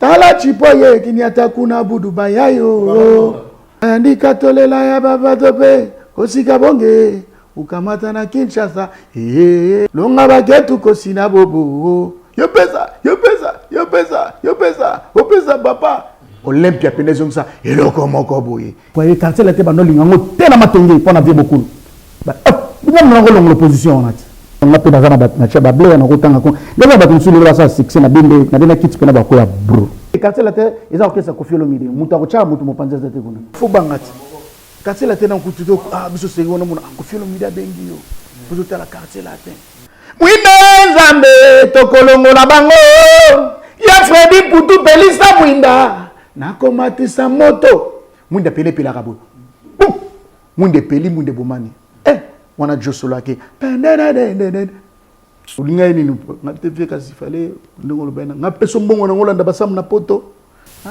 Tala chipoye kinyata kuna budu bayayo. Andika tolela ya baba tope. Kosika bonge. Ukamata na Kinshasa. Longa bagetu kosina bobo. Yopesa papa. Olympia penezong sa. Eloko moko boye. Pour les quartiers là, t'es lingango tellement matongi pour na vie beaucoup. Bah, nous avons l'opposition là. On a peu d'argent na chaba blé na kotanga ko. Déjà ba tunsu le ça succès na bimbe na bina kits pena ba ko ya bro. Les quartiers là, ils ont que ça Koffi Olomide. Muta ko cha mutu mo panza zate kuna. Fo bangati. Quartier là tena kututo biso seri wona mona Koffi Olomide bengi yo. Biso tala quartier là ten. Mwina nzambe tokolongo na bango. Ya Fredi putu pelisa mwinda. Nakomatisa moto. Mwinda pele pela kabo. Mwinde peli mwinde bomani. Wana josolo ake. Ulinga ini ngatefe kasi fale ndongolo bena. Ngapeso mbongo na ngolanda basamu na poto.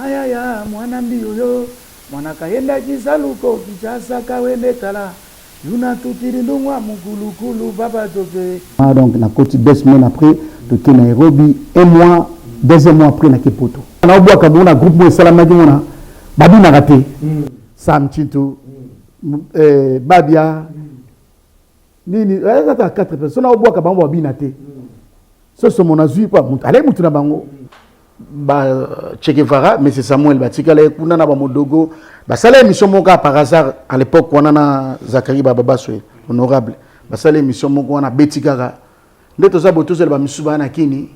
Ayaya mwana mbiyo yo. Mwana kaenda kisaluko kichasa kawende tala. Yuna tutiri ndongwa mukulu baba tofe. Donc na koti 2 semaines après to Nairobi 1 mois 2 mois après na Kipoto. Na obwa kabuna groupe mo salama jona. Babi na raté. Sam Chinto. Babia. Nini ata 4 personnes na obwa kabambo babina te. So mon azui pa mutu. Ale mutu na bango. Ba Che Guevara mais c'est Samuel Batika la kuna na ba modogo. Ba sala émission moka par hasard à l'époque wana na Zakari Baba Soe honorable. Ba sala émission moko wana Betikara. Ndeto za boto zela ba misuba na kini.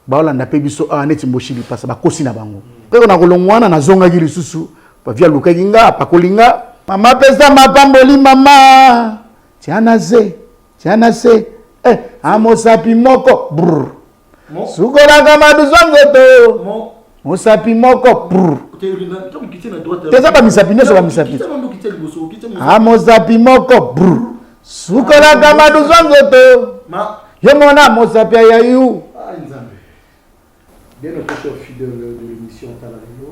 Ba olanda pe biso a neti mboshili pasa ba kosi na bango. Pe na kolongwana na zonga gi lisusu. Ba via lukaginga pa kolinga. Mama pesa mapamboli mama. Tiana se. Amosapi moko. Brr. Sukola kama duzongoto. Mosapi moko. Brr. Teza ba misapi nyoso ba misapi. Amosapi moko. Brr. Sukola kama duzongoto. Yomona mosapi ayayu. Bien notre cher fidèle de l'émission Talario,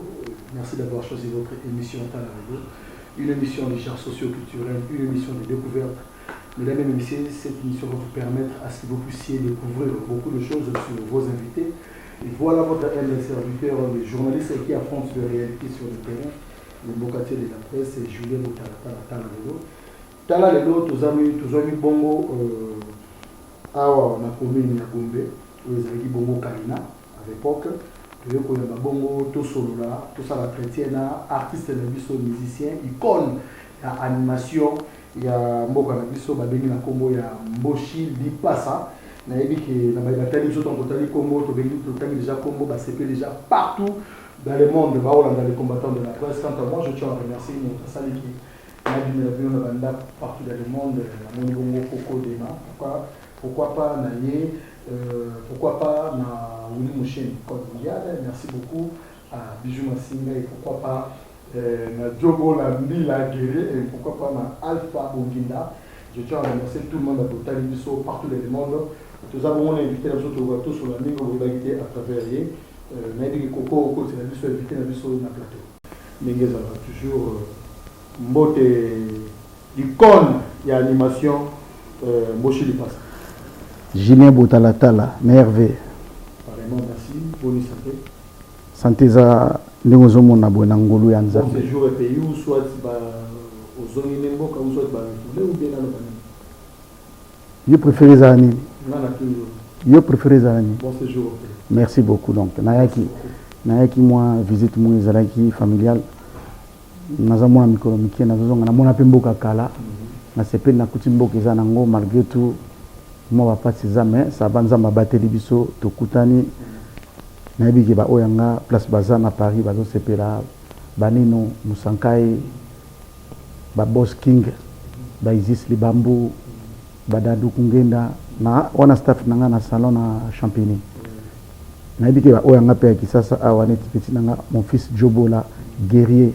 merci d'avoir choisi votre émission Talario, une émission de charts socio-culturels, une émission de découverte. Mesdames et messieurs, cette émission va vous permettre à ce que vous puissiez découvrir beaucoup de choses sur vos invités. Et voilà votre aile serviteur, le journaliste qui affronte les réalités sur le terrain, le bocatier de la presse, Julien Talario. Talario, tous amis bongo, awa na commune ya Gombe, les amis bongo Kalina. À l'époque, tu veux qu'on bongo tout solo là, tout ça la chrétienne, artiste de biso, musicien, icône, il y a animation, il y a mboka na biso, babeni na kombo ya Mboshi Lipasa, na yebi que na bagatali biso ton kotali kombo, to bengi to tangi déjà kombo, ba CP déjà partout dans le monde, ba dans les combattants de la presse. Quant à moi, je tiens à remercier notre salle qui m'a dit la banda partout dans le monde, la moni bongo Coco Dema, pourquoi pas Naye. Pourquoi pas na Willy Mouchen Code Mondial, merci beaucoup à Bijou Massinga et pourquoi pas na Diogo Lambi la Guéré et pourquoi pas na Alpha Bonginda. Je tiens à remercier tout le monde à Total Bisso partout dans le monde. Nous avons invité les autres voitures sur la ligne où vous invité à travers les Naïdi Coco au côté de la Bisso invité la Bisso na plateau. Minguez a toujours mbote icône et animation Moshi Lipasa. Julien Botalatala, merveille. Apparemment, merci. Bonne santé. Santé za ndingozo mona bona ngolu ya nzambe. Bon séjour et pays ou soit aux zones nemboka ou soit ou bien dans le pays. Je préfère ça ni. Non, toujours. Je préfère ça ni. Bon séjour. Merci beaucoup donc. Nayaki moi visite moi ezalaki familial. Naza mwana mikolo mikie nazozonga na mona pe mboka kala. Na sepeli na kutimboka eza nango malgré tout. Moi va pas mais ça banza mabateli biso tokutani na biki ba oyanga place bazana Paris bazo sepela banino musankai ba boss king ba Isis Libambu badadu kungenda na wana staff nanga na salon na Champigny na biki ba oyanga pe kisasa awane petit nanga mon fils Jobola guerrier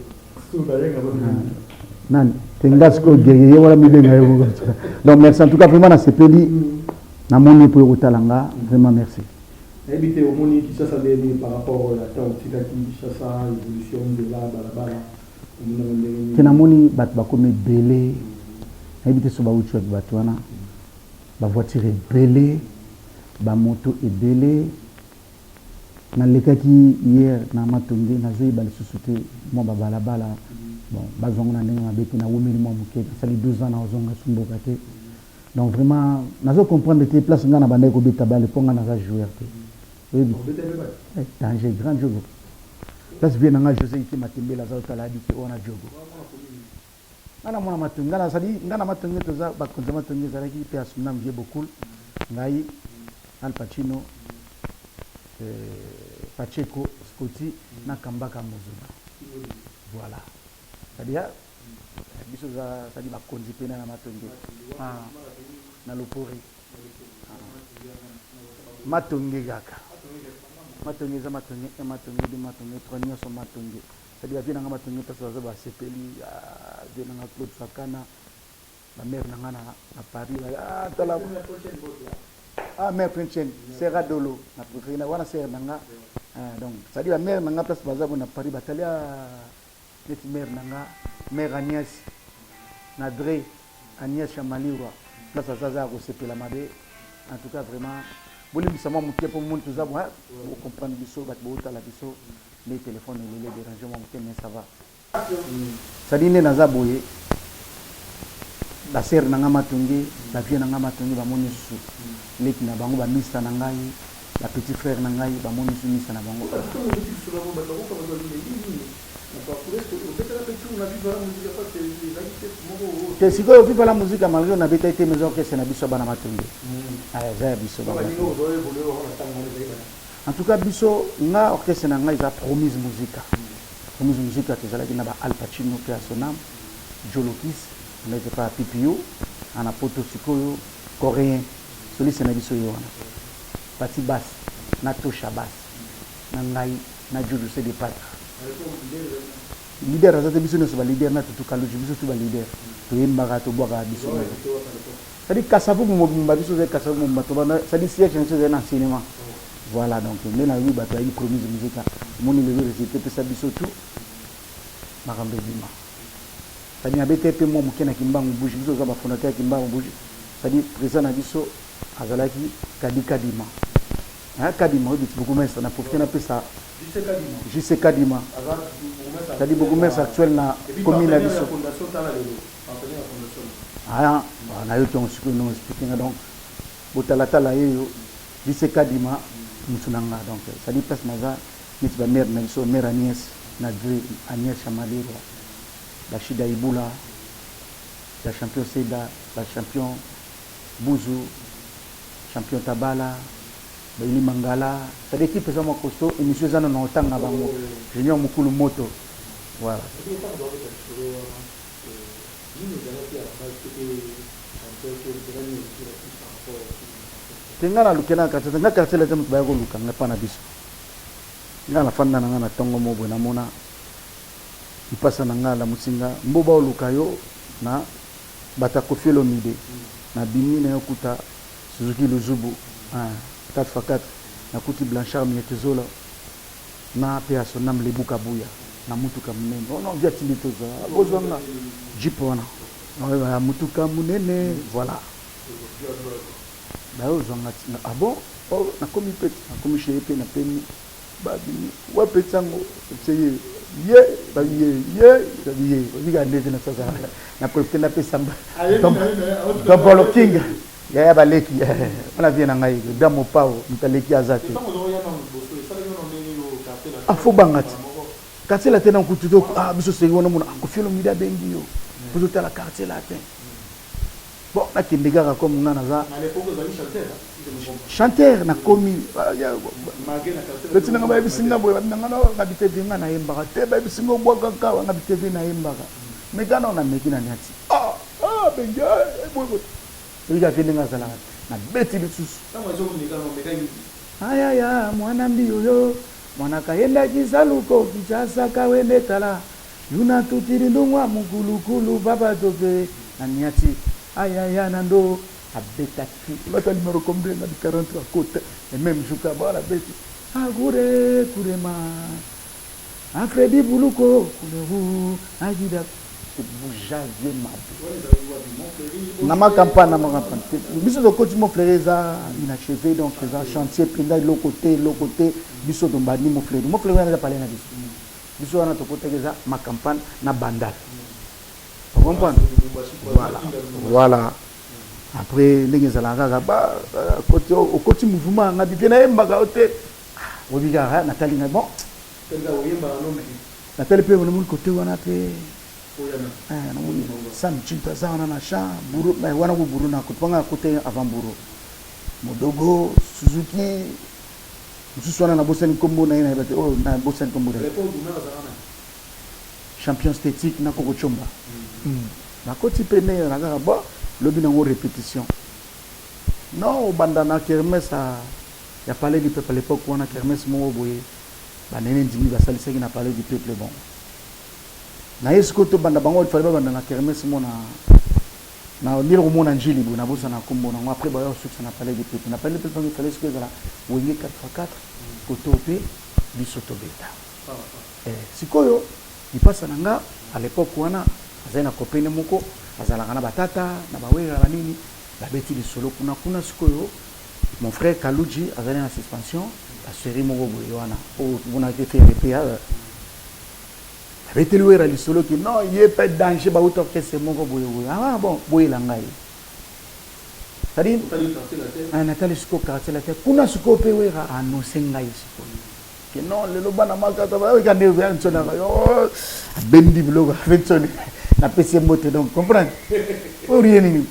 nani tengasko guerrier wala mibenga yo donc merci en tout cas vraiment na sepeli na moni pour Otalanga, vraiment merci. Habité au moni qui ça par rapport à la temps qui ça évolution de là balabala. Tena moni bat ba comme belé. Habité so ba uchu ba twana. Ba voiture belé, ba moto belé. nalekaki hier na matonge nazoyeba lisusu te mwa babalabala bon bazonga na ndenge mabe te nawumeli mwa moke nasali 12 ans nazonga sumboka te donc vraiment nazo comprendre te place nga na bandaki kobeta bale mpo nga naza joueur te oyebi danger grand jogo place vie nanga José ite matembela azotala abike wana jogo nga na mwana matonge nga na matonge toza bakonzi matonge ezalaki mpe asumna mvie bokul ngai Al Pacino Pacheco Scotty na Kambaka Mozuna voilà c'est-à-dire biso za c'est-à-dire bakonzi pena na matonge na lopori matonge kaka matonge za matonge de matonge trois nyonso matonge c'est-à-dire bien nga matonge parce que ba sepeli bien nga Claude Sakana la mère nga na Paris tala mère Prince Serra Dolo na préféré na wana serre nanga donc c'est-à-dire la mère nanga place bazabo na Paris batalia net mère nanga mère Agnès na Dre Agnès Chamalirwa place azaza ko sepela mabe en tout cas vraiment bolimbisa mwa mukie pour monde tozabo pour comprendre biso bat bota la biso les téléphones les déranger moi mukie mais ça va ça dit ne nazaboye la sœur nanga matonge la fille nanga matonge ba moni su leki na bango ba misa na ngai la petit frère na ngai ba moni su misa na bango que si ko vive la musique malgré na beta été maison que c'est na biso bana matonge za biso bana en tout cas biso nga orchestre na ngai za promise musica que zala na ba Al Pacino pe sonam Jolokis on n'était pas Pipio en apoto sikoyo coréen celui c'est na biso yo wana parti basse na tosha basse na ngai na judu c'est des pâtres leader azate biso ne so ba leader na tutu kaloji biso tu ba leader to yemba to boka biso ça dit kasabu mo biso ze kasabu mo to bana ça dit siège c'est dans cinéma voilà donc mais na wi ba to yi promise musique moni le réciter pe ça biso tout makambe bima ça dit abete pe mo mukena kimbangu bouge biso za ba fondateur kimbangu bouge ça dit président na biso azalaki kadima kadima dit beaucoup mais ça na profité na pe ça JC Kadima ça dit beaucoup mais actuel na commune na biso na yo ton siko no speaking donc botalatala yeyo JC Kadima mutunanga donc ça dit place maza nit ba mère na biso mère Agnès na Agnès Chamaliro la Shida Ibula la champion Seda la champion Bouzou champion Tabala Baili Mangala ça dit qui pesa makosto émission zana na otanga bango junior mukulu moto voilà tenga na lukena ka tenga ka tsela temu ba ko lukanga pana biso ngana fanda na tongo mobo na mona ipasa na ngala musinga mboba olukayo na batakofielo mide na bimi na yokuta Suzuki Luzubu 4x4 na kuti Blanchard Mietezola na pe asonam lebuka buya na mutuka munene ono vya timitoza bozanga jipo wana na mutuka munene voilà bayo zonga ah bon na komi pet na komi chepe na peni babi wa petango seye ye biga ndeze na sasa na profite na pe samba donc polo king ya baleki ona vient ngai damo pao mtaleki azate afu bangati katela tena kututo biso segi wona mona ko filo mida bengi yo biso tala quartier latin bon na kindega comme ngana za chanteur na komi betina ngaba bisinga boy ngana ngabite vinga na yemba te ba bisinga bwa kaka ngabite vinga na yemba megana na mekina nyati bengi boy il a fini ngazala na beti bisusu aya mwana mbio yo mwana kaenda kisaluko kichasa kawende tala yuna tutiri ndungwa mugulukulu baba tope na nyati aya nando abeta ki bata numero combien na 43 côté et même juka bala beti kurema Fredi Buluko kulehu ajida te janvier mabe na ma campagne biso de côté mon frère ça inachevé donc ça chantier pinda de l'autre côté biso de bani mon frère on a parlé na biso on a to côté ça ma campagne na bandal vous comprenez voilà après les zalanga ba côté au côté mouvement na bien na emba ka ote obiga Nathalie na bon Nathalie pe mon côté wana pe na moni sam chinta sana na sha buru na wana ku buru na kupanga côté avant buru modogo Suzuki suswana na bosen kombo na ina bate oh na bosen kombo champion esthétique na koko chomba na côté pe ne na ga ba lobi na ngo répétition non bandana kermesse il y a parlé du peuple à l'époque où on a kermesse mo boye ba nene ndimi ba salisaki na parler du peuple bon na yesko to banda bango fallait ba banda na kermesse mo na lire mo na njili bo na bosa na kombo na après ba yo succès na parler du peuple na parler du peuple il fallait ce que ça wenge 4x4 kotope bisoto beta sikoyo ipasa nanga à l'époque wana azana kopene moko azalaka na batata na bawera banini babeti li solo kuna sikoyo mon frère Kaluji azali na suspension la série moko boye wana o mona ke fait RPA babeti li wera li solo ki non il est pas danger ba auto que c'est moko boye ah bon boye la ngai tadi Nathalie siko quartier la tête kuna siko pe wera annoncer ngai siko que non le loba na makata ba ka ne vient sona yo bendi bloga fait sona na PC moto donc comprendre pour rien ni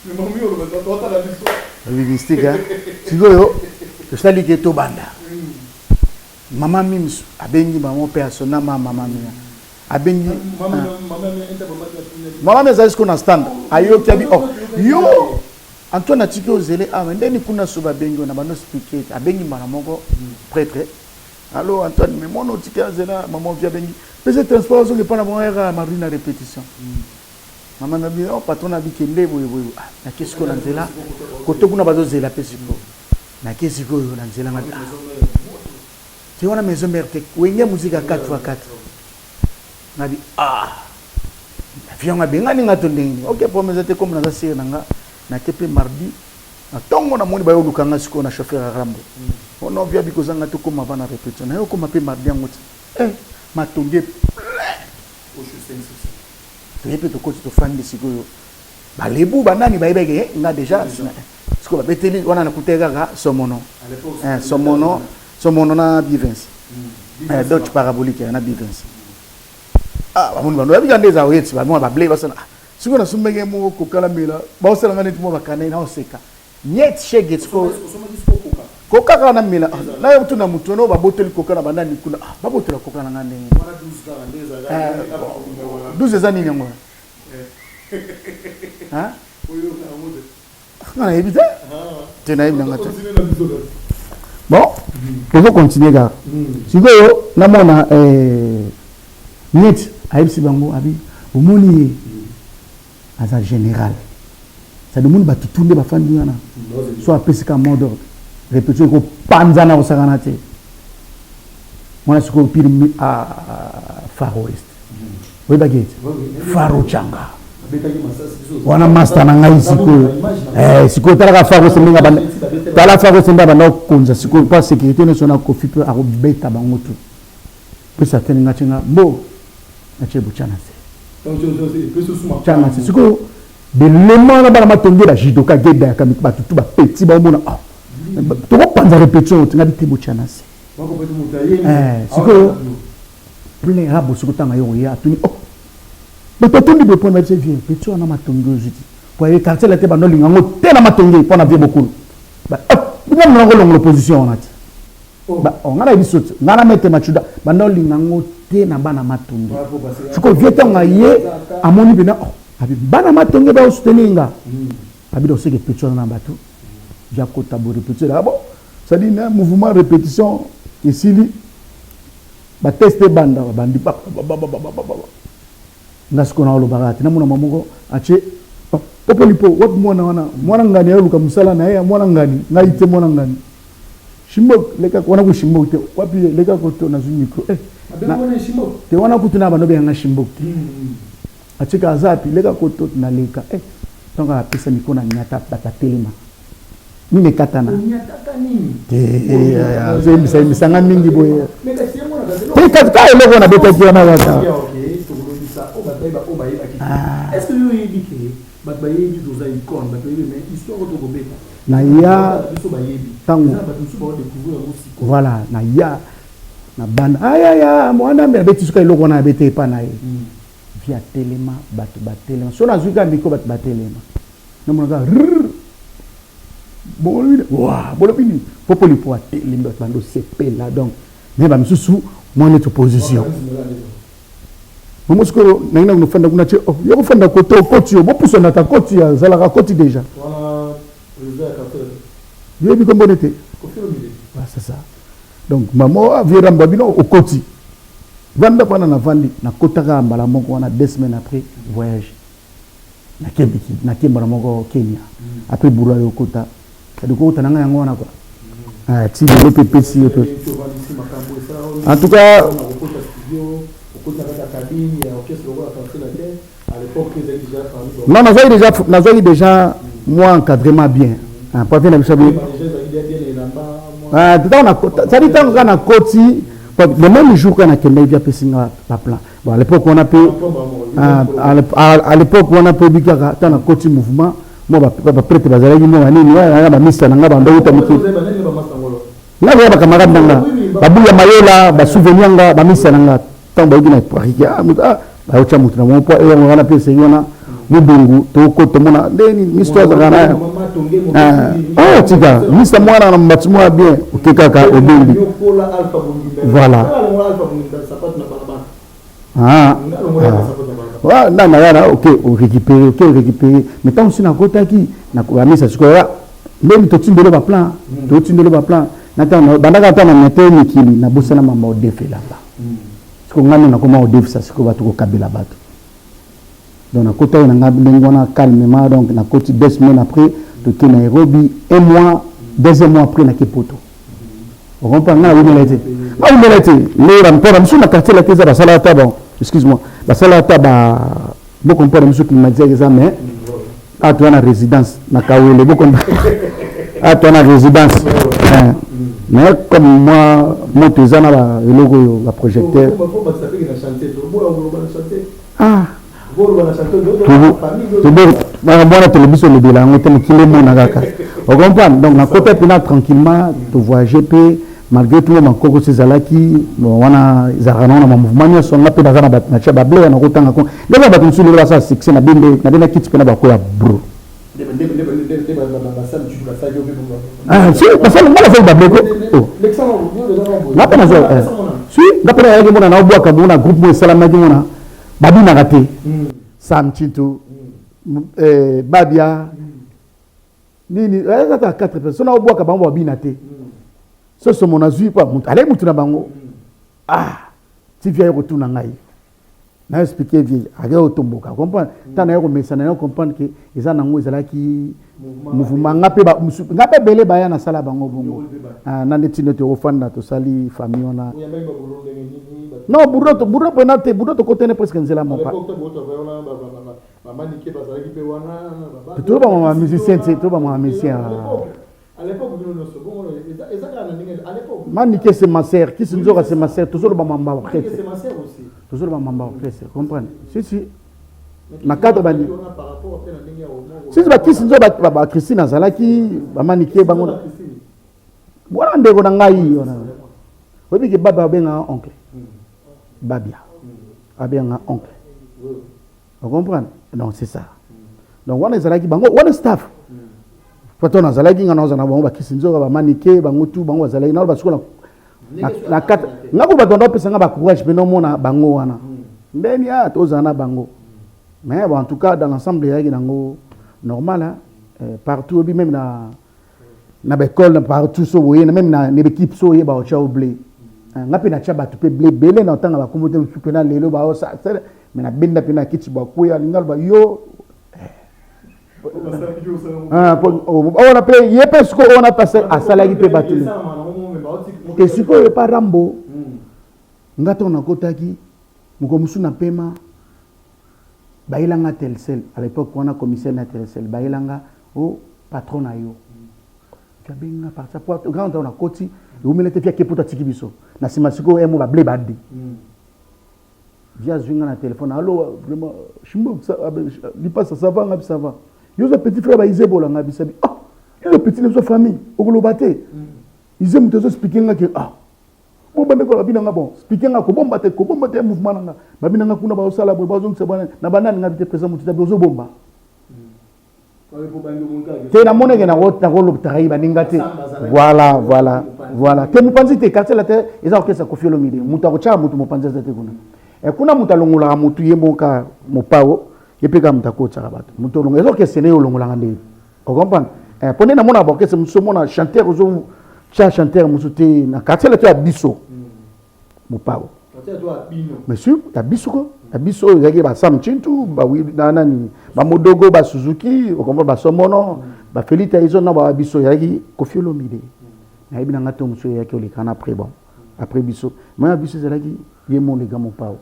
mais mon mieux le doit la l'histoire oui mystique hein sigoyo to sali ke to banda mama mims abengi maman persona mama mia abengi mama meza isko na stand ayo kiabi oh yo Antoine Atiko zele ndeni kuna suba bengi na bano speaker abengi mara moko prêtre allo Antoine mais mon otika zela maman via bengi pese transport zo ke pana bon era marina répétition maman na bien patron na bikende boye na kesiko na nzela koto kuna bazo zela pesiko na kesiko na nzela ngati tu wana maison mère te wenge musique à 4x4 ngadi avion ngabenga ni ngato ndenge OK promesse te comme na sire nanga na tepe mardi na tongo na moni bayo lukanga siko na chauffeur à rambo on vient bikozanga to comme avant na répétition na yo comme pe mardi ngoti matonge tu peux te côté to fan de sikoyo balebu banani baibeke nga déjà siko babeteli wana na kuteka ka somono somono na bivens Dodge parabolique na bivens bamoni bando babika ndeza wetsi bamona bable basana siko na sumbenge mo kokala mela baosala ngane timo bakana na oseka nyet shegets ko koka kana mela na yo tuna mutono baboteli koka na bandani kuna babotela koka na ngane 12 ans nini ngo on a évité bon on va continuer gars si go na mona net aibsi bango abi omoni asa général ça demande ba tutunde ba fandi wana soit pesika mode répétition ko panzana osakana te mona siko pire a Far West we baget Faro changa wana master na ngai siko siko tala Faro sembenga banda tala Faro sembenga banda konza siko pas sécurité nationale ko fipe a beta bango tout pe certaine ngatinga bo na chebu chana se chana se siko de l'élément na bana matonge la jidoka geda ka ba tout ba petit ba mona to ko panza répétition tinga bitebo chana se siko plein rabo siko tanga yo ya tuni mais tout le point de vue petit on a matonge jiti pour les quartier la te ba no linga te na matonge pour na vie beaucoup ba on na ko longo position on a ti ba on a biso ngana mete machuda ba no linga te na bana matonge siko vieta ngaye amoni bina abi bana matonge ba soutenir abi do seke petit on na bato via kota bo répétition là bon ça dit un mouvement répétition ici ba tester banda bandi ba ngasko na olo bagati na muna mamoko ache popolipo wat mwana ngani ya luka musala na ya mwana ngani ngaite mwana ngani shimbo leka kona ku shimbo te wapi leka ko to na zuniko te wana kutu na bano be nga Shimbok atika azapi leka koto na leka tonga pesa mikona nyata batatelema mine katana misanga mingi boye te katika eloko na beta kia na wata est-ce que vous avez dit que batbayebi doza icône batbayebi mais histoire to gobeta na ya tango voilà na ya na bana aya mwana me beti suka eloko na beta epa na ye via telema batu batelema so na zuka miko batu batelema no mona bolobini popoli po atelema bando sepela donc mais ba misusu mwana to position Momosko na ina kunofanda kuna che yo kufanda koto koti yo bopuso na ta koti ya zalaka koti déjà voilà président cartel yo bi kombo nete c'est ça donc maman viera mbabino au koti vanda pana na vandi na kotaka mbala moko wana 2 semaines après voyage na Kebiki na Kembara moko Kenya après bura yo kota adiko utananga yango wana kwa ti le PPC yo to en tout cas non, nous avons déjà moi encadrement bien. Pas bien ça dit on a côté le même jour qu'on a qu'elle vient passer la plan. Bon à l'époque on a pu à l'époque on a pu bika dans côté mouvement moi ba prêtre bazali moi nini ya ba misa na ngaba ndo utamiki na ba camarade nanga ba buya mayola ba souvenir nga ba misa nanga tamba igina parika ba ucha mutu na mpo e ngana pesa yona mudungu to ko to mona deni misto za kana tika mista mwana na mbatimo bien ukikaka obendi voilà na yana OK on récupérer mais tant aussi na kotaki na ko misa sikoya même to tindelo ba plan na tant bandaka tant na meto mikili na bosana mama o defela ba ko ngano na koma o defisa siko batu ko kabila batu donc na kota na ngabengona calmement donc na koti 2 semaines après to Nairobi 1 mois 2 mois après na Kipoto on comprend na umelaite le rapport monsieur na quartier la teza ba sala ta bon excuse-moi ba sala ta ba beaucoup comprendre monsieur qui m'a dit ça mais à toi na résidence na Kawele beaucoup à toi na résidence mais comme moi mon tezana ba logo ba projecteur moi la télévision le bilan on était kilo mona kaka on comprend donc na côté pina tranquillement to voyager pe malgré tout mon koko sezalaki wana zarana na mouvement ni son ngape bazana bat na chaba blé na kotanga ko ndeba bat musuli ba sa succès na bende na bena kit pena ba ko ya bro si basala ngala fa ba blé ngapa na zo si ngapa na yake mona na obwa ka mona groupe mo salama ki mona babina raté Sam Chinto Babia nini eza 4 personnes na obwa ka bango babina te so mon azui pas allez mutu na bango ti vient retourner ngai na expliquer vie aga otomboka comprendre tant na ko mesana na comprendre que eza nango ezalaki mouvement ngape belé baya na sala bango bongo na netino te ofanda to sali famille ona non burro penate burro to côté ne presque nzela mon pas tout ba ma musicien tout ba ma musicien à l'époque nous second à l'époque Maniké c'est ma sœur qui se dit c'est ma sœur toujours ba mamba après c'est ma sœur aussi toujours ba mamba après comprendre si na cadre bani si ba qui se dit ba Christine azalaki ba Maniké bango bona ndeko na ngai ona obi ke baba benga oncle babia abenga oncle vous comprenez donc c'est ça donc wana ezalaki bango wana staff patona zalaki ngana ozana bango ba kisinzo ba Maniké bango tu bango zalaki na ba sikola na kata ngako batonda pesa nga ba courage peno mona bango wana ndeni tozana bango mais bon en tout cas dans l'ensemble yaki nango normal partout bi même na l'école partout so boye même na l'équipe so ye ba ocha oblé ngapi na chaba tu pe blé belé na tanga ba komote pena lelo ba o sa mais na benda pena kiti ba kuya lingal ba yo on a payé il parce qu'on a passé à salari pe battu et ce qu'on est pas Rambo ngata on a kotaki mukomusu na pema bailanga Telcel à l'époque on a commissaire na Telcel bailanga au patron na yo kabenga par ça pour grand on a koti et vous mettez fiaké pour tatiki biso na simasiko emo ba blé badi via zwinga na téléphone allo vraiment chimbo ça li passe ça va ngabi ça va yo za petit frère ba izebola ngabi sabi ah le petit de sa famille au globate ils aiment te expliquer que ah bon bande ko babina nga bon expliquer nga ko bomba te mouvement nga babina nga kuna ba osala bo bazo nsebana na banani ngabi te présent mutu tabi ozo bomba te na mona ke na rota ko lobtarai baninga te voilà te mupanzi te quartier la te eza ko sa Koffi Olomide mutu ko cha mutu mupanzi te kuna e kuna mutu longola mutu yemoka mopao yepeka mutu ko cha bato mutu longola ezo ke sene longola ngande o comprendre pone na mona ba ke se muso mona chanteur ozo cha chanteur musu te na quartier la te abiso mopao monsieur abiso yaki ba Sam Chintu ba wi nani ba Modogo ba Suzuki o comprendre ba Somono ba Felita izo na ba abiso yaki Koffi Olomide na ibina ngato musu yaki olikana après bon après biso moi abiso zalaki yemo les gars mopao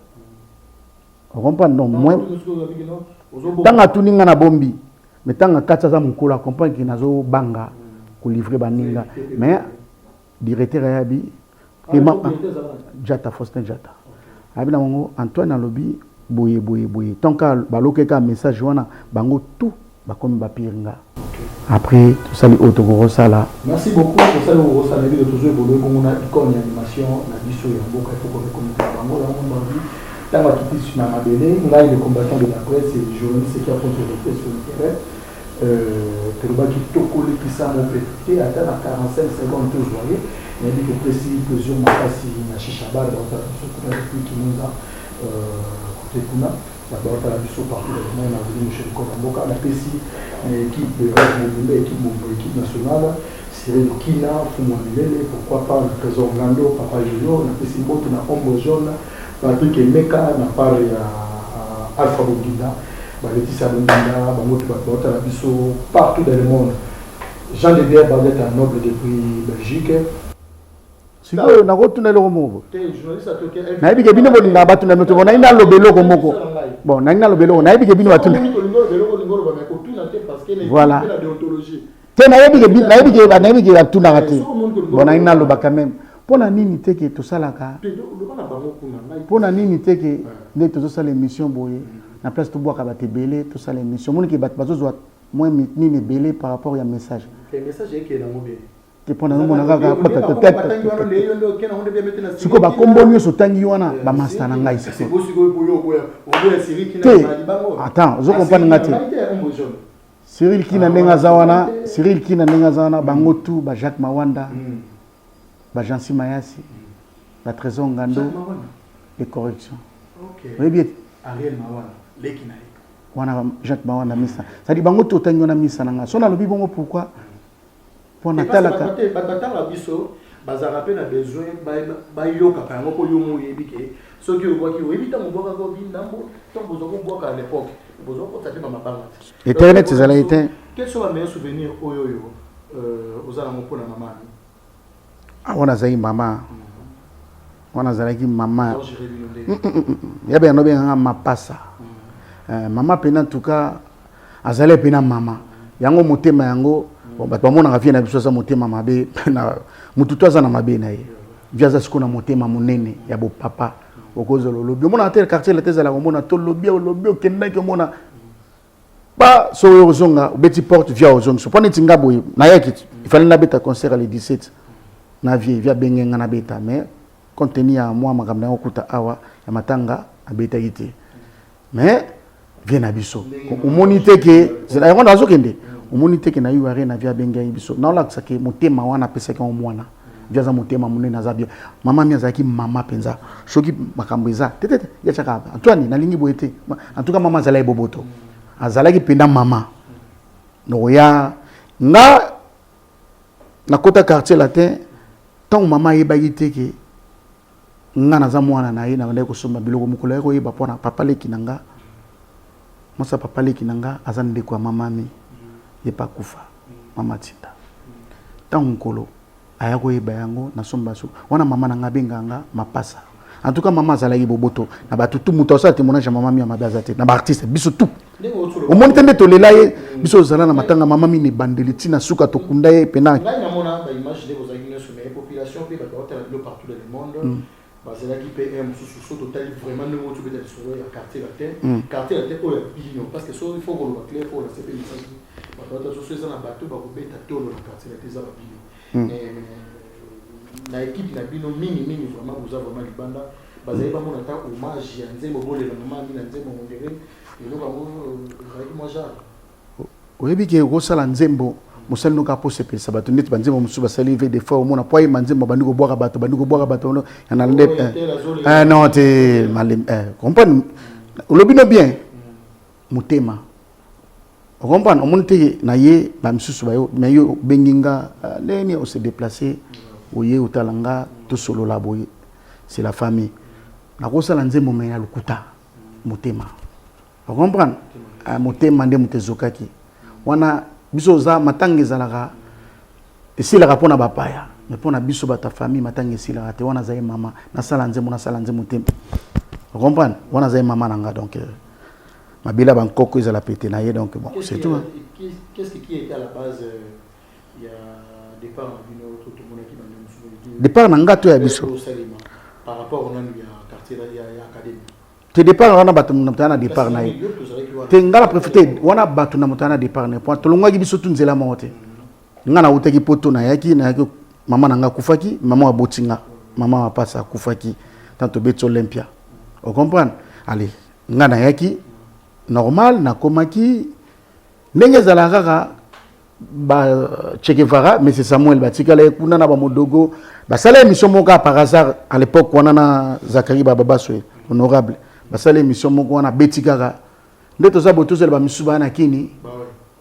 o comprendre non moi tanga tuninga na bombi mais tanga katsa za mukula comprendre ki nazo banga ko livrer baninga mais directeur yabi Jata Faustin Jata abina mongo Antoine alobi boye tonka baloke ka message wana bango tout bakomi bapiringa après tout ça li autogoro sala. Merci beaucoup pour ça le sala de toujours évoluer comme on a icône animation na biso ya mboka il faut qu'on communique bango là on va dire dans la petite na mabele là les combattants de la presse et les journalistes qui apportent des faits sur le terrain Terubaki Tokoli qui s'en ont fait à 45 secondes tout joyeux. Il a dit que précis plusieurs makasi na Chichabar dans la depuis qui nous a côté Kuna d'abord à la biso partout dans le monde a venu chez le Koramboka la PCI l'équipe de l'équipe nationale Cyril Kina Fumwanilele pourquoi pas le trésor Ngando Papa Julio la PCI Boto na Ombo Jaune Patrick Emeka na part ya Alpha Bogida Laetitia Bondanda, partout dans le monde. Jean de Bière Bardet est un noble depuis Belgique. Si vous n'avez pas de mots. Naïbi Gebino n'a pas de mots. On a une lobelo comme moko. Bon, on a une lobelo. Naïbi Gebino a tout. Voilà. Naïbi Gebino a tout narraté. Bon, on a une loba quand même. Pour la nini que tout ça là. Pour la nini que ne tout ça l'émission boye. Na place tout bois kabate belé tout ça l'émission mon qui bat bazo soit moins ni ne belé par rapport à message le message est que la mobile que pendant mon nga ce ko ba kombo nyo so tangi wana ba master na ngai c'est attends je comprends ngati Cyril Kina nenga zawana bango tout ba Jacques Mawanda ba Jansi Mayasi ba Trésor Ngando et correction oui bien Ariel Mawanda Lekina wana Jacques Mawanda misa ça dit bango to tangi na misa nanga so na lobi bongo pourquoi pour natalaka batala biso bazara pe na besoin ba yoka pa ngo ko yomo yebike so ki obo ki oyebita moboka ko binambo to bozo ko boka à l'époque bozo ko tati mama banga internet ça a été quels sont les meilleurs souvenirs oyoyo ozala mopona mama wana zai mama wana zalaki mama yabe no benga mapasa mama pena en tout cas azale pena mama yango motema yango bato bamona ngafia na biso za motema mabe na mutu twaza na mabe na ye viaza sikona motema munene ya bo papa okozolo lobi mona tel quartier la tezala mona to lobi okenda ke mona ba so yozonga beti porte via ozonga so pone tingabo na yaki il fallait na beta concert le 17 na vie via bengenga na beta mais contenu ya moi makamna okuta awa ya matanga abeta yite mais vient abiso omonite ke c'est la ronde azokende omonite ke na yuare na via benga biso na la sake motema wana pesa ke mwana via za motema munene azabia mama mi azaki mama penza shoki makambo eza tete ya chaka Antoine na lingi boete en tout cas mama zala boboto azalaki penda mama no ya nga na kota quartier latin tant mama yeba yiteke nga na za mwana na ye na ndeko somba biloko mukolo yako yeba pona papa leki nanga mosa papa leki nanga azande kwa mama mi yepa kufa mama tinda tant nkolo ayako yeba yango na somba so wana mama na ngabenga nga mapasa en tout cas maman azalaki boboto na ba tout muto ça témoignage maman mi amabe azate na ba artiste biso tout au monde tende to lelaye biso zala na matanga maman mi ne bandeli tina suka to kunda ye pena ngai na mona ba image de vos amis sur mes population pe ba hôtel partout dans le monde bazalaki pe un sous total vraiment ne moto peut-être sur le quartier la terre o ya bino parce que so il faut que le clair faut la CP message ba hôtel sur ça na bateau ba robeta tolo na quartier la terre za bino na équipe na bino mini vraiment vous avez vraiment libanda bazali ba mona ta hommage ya nzembo bole na maman na nzembo ngere et donc avec moi genre oyebi ke kosala nzembo mosali no ka posepelisa bato neti banzembo mosusu basali ve des fois omona po ayeba nzembo bandi kobwaka bato yana nde non te malem comprendre olobi no bien motema comprendre omoni te na ye bamisusu bayo mais yo benginga ndeni o se déplacer oye utalanga to solo la boye c'est la famille nakosala nzembo me na lukuta motema comprendre motema nde mutezokaki wana biso za matangi zalaka esilaka mpona bapaya mais mpona biso bata famille matangi esilaka te wana zaye mama nasala nzembo te comprendre wana zaye mama nanga donc mabila bankoko ezala pete na ye donc bon c'est tout qu'est-ce qui était à la base il y a départ départ nanga to ya biso par rapport au nom du quartier là il y a académie te départ wana bato na départ na ye te ngala profiter wana bato na mutana départ na point tolongaki biso tu nzela mo te ngana utaki poto na yaki mama nanga kufaki mama wa botinga mama wa pasa kufaki tanto beto Olympia on comprendre allez ngana yaki normal na komaki ndenge zala kaka ba Che Guevara mais c'est Samuel batikala kuna na ba modogo ba sala émission moka par hasard à l'époque wana na Zakari Baba Soe honorable basala émission moko wana betikaka ndeto za botozo ba misuba na kini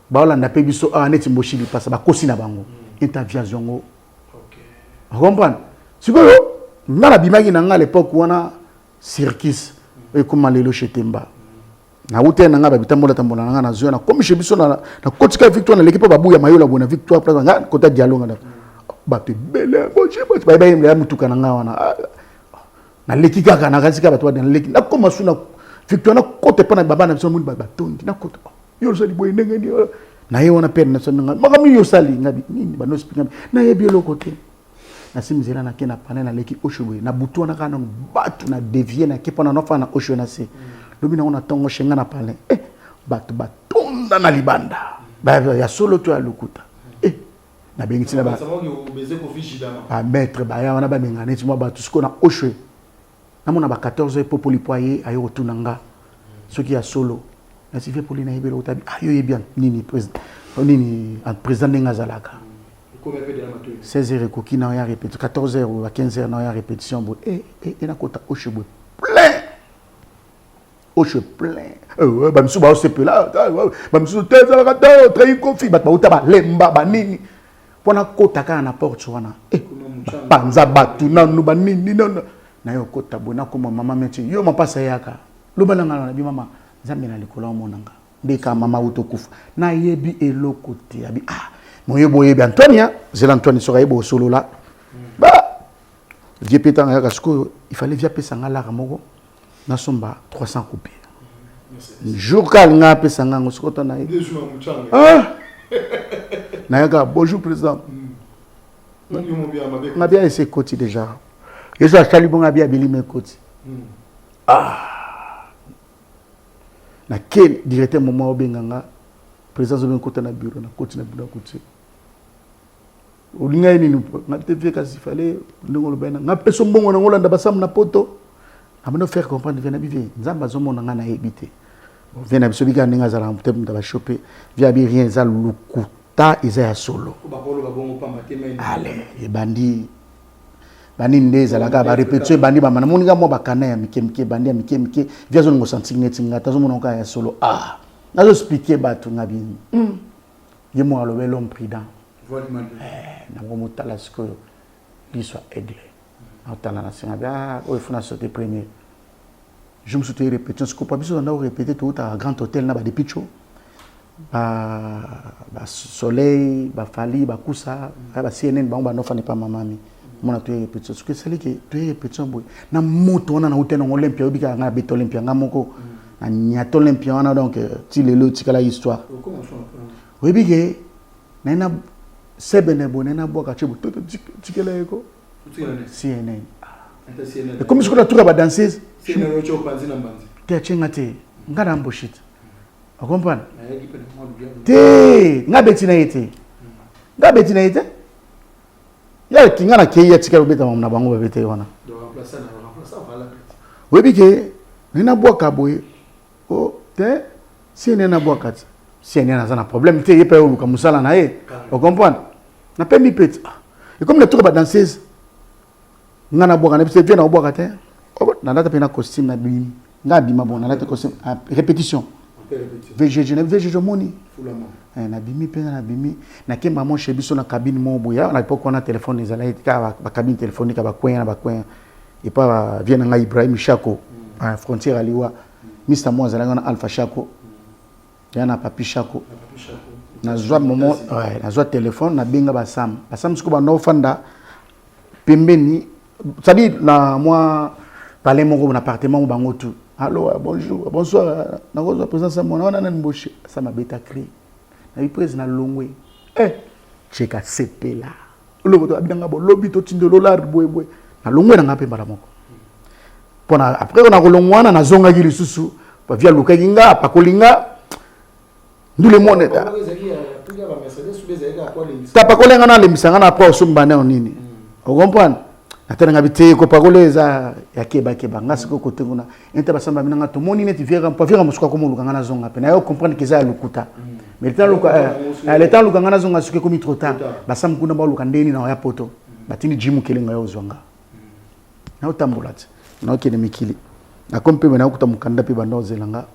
ba olanda pe biso neti mboshili pasa ba kosi na bango interview ngo OK comprendre sikoyo ngala bimaki na nga à l'époque wana circus e kuma lelo chetemba na ute na nga ba bitambola tambola na nga na zona comme chez biso na kotika victoire na l'équipe babuya mayola bona victoire place nga kota dialogue na ba te bele boche ba ba ya mutuka na nga wana na leki kaka na kasika bato na leki na koma suna victoire na kote pana baba na biso mun ba tondi na kote yo sali boy ndenge ndi na ye wana père na sona makami yo sali ngabi nini ba no speak na ye bielo kote na simzela na kena pana na leki oshwe na butu na kana batu na devier na kepana no fa na oshwe na se lobi na ona tongo shenga na pale batu batonda na libanda ba ya solo to ya lukuta na bengi na ba ba maître ba ya wana ba mengane ti mo batu siko na oshwe na mona ba 14 po polipoyer ayo tunanga soki ya solo na sive poli na yebelo tabi ayo ye bien nini président ndenga zalaka 16h koki na ya répétition 14h ou à 15h na ya répétition bo na kota oshwe plein oshwe plein ba misuba o sepela ba misuba teza ka ta trahi kofi ba uta lemba ba nini pona kota kana na porte wana banza batu nanu ba nini non na yo kota bona koma mama meti yo mapasa yaka lobalanga na bi mama nzambe na likolo monanga ndeka mama utokufa na yebi eloko te abi moyebo yebi Antonia zela Antoine soka yebo solo la ba Dieu pétanga yaka siko il fallait via pesa ngala moko na somba 300 coupés jour kalnga pesa nganga siko tana na yaka bonjour président on a bien essayé côté déjà. Et ça, je bon à bien mes côtés. Na quel directeur moment au Benganga, président de côté na bureau, na côté na bureau côté. Au linga ni nous, na TV kasi fallait nous le ben. Na personne bon on ngolanda basam na poto. Amano faire comprendre vient habiter. Nzamba zomo na na habiter. Vient biso biga ninga za la mtem da ba choper. Via bi rien za lukuta isa ya solo. Allez, et bandi bani ndeza la ga ba répétition bandi ba mana moninga mo bakana ya mikemike bandi ya mikemike via zo ngo sentineti ngata zo mononka ya solo nazo expliquer ba tu ngabi ye mo alobe l'homme prudent na ngo motala siko li soit aiglé otala na singa ba o ifuna sauter premier je me souviens répétition siko pas besoin de répéter tout à grand hôtel na ba de picho ba soleil ba fali ba kusa ba CNN ba no fa ne pas mamami Mon a répétition. Ce que c'est que tu répétition boy. Na moto on a hôtel en Olympia, obi ka na bet Olympia ngamoko. Na nyato Olympia on a donc ti lelo ti kala histoire. Oui bige na na sebene boné na boka chibu ti kala eko. CNN. Et comme je crois tout la danseuse. CNN cho panzi na banzi. Te chenga te. Ngada mboshit. Vous comprenez? Te ngabeti na yete. Ngabeti na yete. Ya kinga na keye tika beta na bango bete wana. Do remplacer voilà. Oui bike nina boka boye. Oh te si nina boka ti. Si nina na problème te yepa oluka musala na ye. Vous comprenez? Na pe mi peti. Et comme le truc ba danseuse. Ngana boka na pese na boka te. Na data pe na costume na bimi. Ngabi ma bon na data costume répétition. VGG moni. Na bimi pe na bimi na kemba mo chez biso na cabine mo boya na époque on a téléphone les ala ka ba cabine téléphonique ba kwenya et pas vient na Ibrahim Chako à frontière aliwa Mr Mo zala na Alpha Chako yana Papi Chako na zwa moment na zwa téléphone na benga ba Sam siko ba no fanda pembeni ça dit na moi parler mon appartement bango tout. Allô, bonjour, bonsoir. Na ko présence mon on a mboshi ça m'a beta créé. Na président longwe. Cheka sepe là. Lobo abidanga bo lobi to tindelo la boy. Na longwe na ngape mbala moko. Pona après on a kolongwana na zonga gi lisusu, pa via luka ginga pa kolinga. Ndule moneta. Ta pa kolenga na le misanga na pa osumbana onini. O comprendre? Atana ngabite ko pakoleza yakeba ngasi ko kote kuna ente basamba minanga to moni net viera pa viera musuka ko muluka ngana zonga pe na yo comprendre que ça lukuta mais tant luka le temps luka ngana zonga suke komi trop tard basam kuna ba luka ndeni na ya poto batini jimu kelenga yo zonga na utambulat na okene mikili na kompe na kutamukanda pe bandozelanga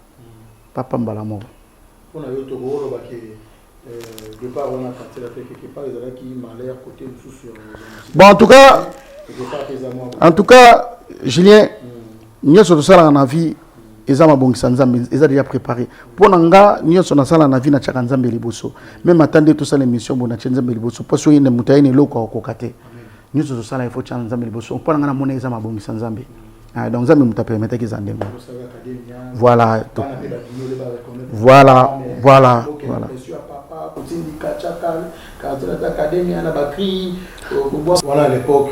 papa mbala mo ona yo to ko ba ke de part on a parti la quelque part ils avaient qui malheur côté sous. Bon en tout cas Julien nous sommes dans la vie ils ont déjà préparé pour nanga nous sommes dans la vie na chaka nzambe liboso même attendre tout ça l'émission bon na nzambe liboso parce que ine mutaine loko okokate nous sommes dans la il faut chaka nzambe liboso pour nanga na mona ils ont mabongisa nzambe donc nzambe muta permettre qu'ils andemo voilà voilà à l'époque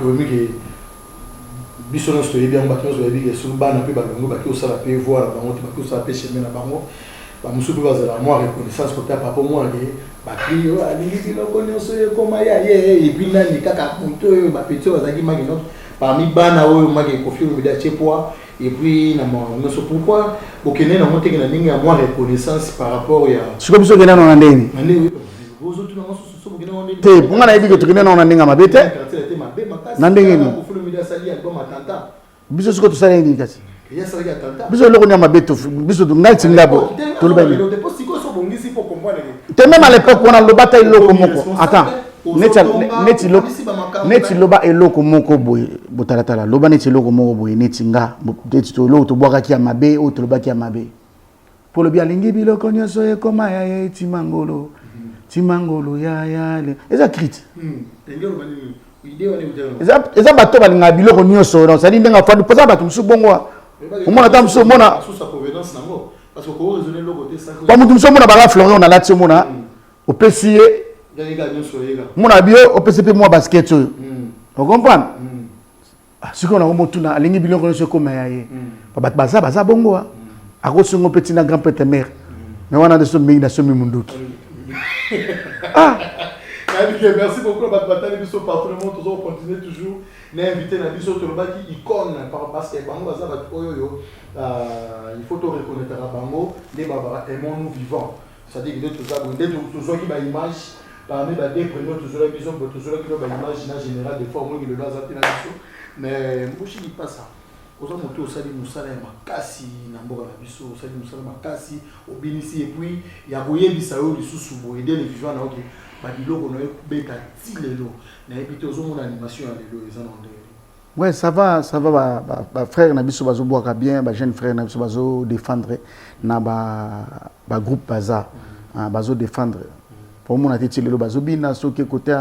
biso no story bien ba kizo bi ke sur bana pe ba ngo ba ki osala pe voir ba ngoti ba ki osala pe chemin na bango ba musubi ba zala moi reconnaissance ko ta papa moi ke ba ki yo alingi bilo ko nyoso ye koma ya ye et puis nani kaka punto ba petit ba zaki magi no parmi bana oyo magi ko fiu bi da chepoa et puis na mo no so pourquoi okene na monte ke na ninga moi reconnaissance par rapport ya siko biso kena na ndeni bozo tu na so so kena na ndeni te bunga na ibi ke tukena na ndinga mabete na ndenge ni biso siko to sala ni kasi biso loko ni mabeto biso to ngai tsingabo to lo bayi te même à l'époque on a le bataille loko moko attends neti loba eloko moko boye botalatala loba neti loko moko boye neti nga neti to lo to bwaka ki mabe o to loba ki mabe pour le bien lingi biloko nyoso e koma ya timangolo ya le eza crit eza bato balinga biloko nyonso donc ça dit ndenga fa poza bato musu bongo omona ta musu mona parce que ko raisonner loko te ça ba mutu musu mona bala florion na lati mona opesi mona bio opesi pe moi basket oyo on comprend siko na motu na alingi biloko nyonso koma ya ye bato baza bongo akosungo petit na grand père mère mais wana de so mingi na so munduki merci beaucoup bataille biso partout le monde toujours continuer toujours n'inviter na biso to ba ki icône parce que bango baza ba oyo il faut to reconnaître bango les baba aimons nous vivants c'est-à-dire que tout ça toujours qui ba image parmi ba des premiers toujours biso toujours qui ba image na général de forme qui le bazate na biso mais mboshi dit pas ça ozo moto osali musala ya makasi na mboka na biso osali musala makasi obinisi et puis ya koyebisa yo lisusu bo aider les vivants na ok ba biloko no beta tilelo na ebité ozo mona animation ya lelo eza na ndenge ouais ça va ba frère na biso bazo boaka bien ba jeune frère na biso bazo défendre na ba groupe baza bazo défendre pour mona tilelo bazo bina soki côté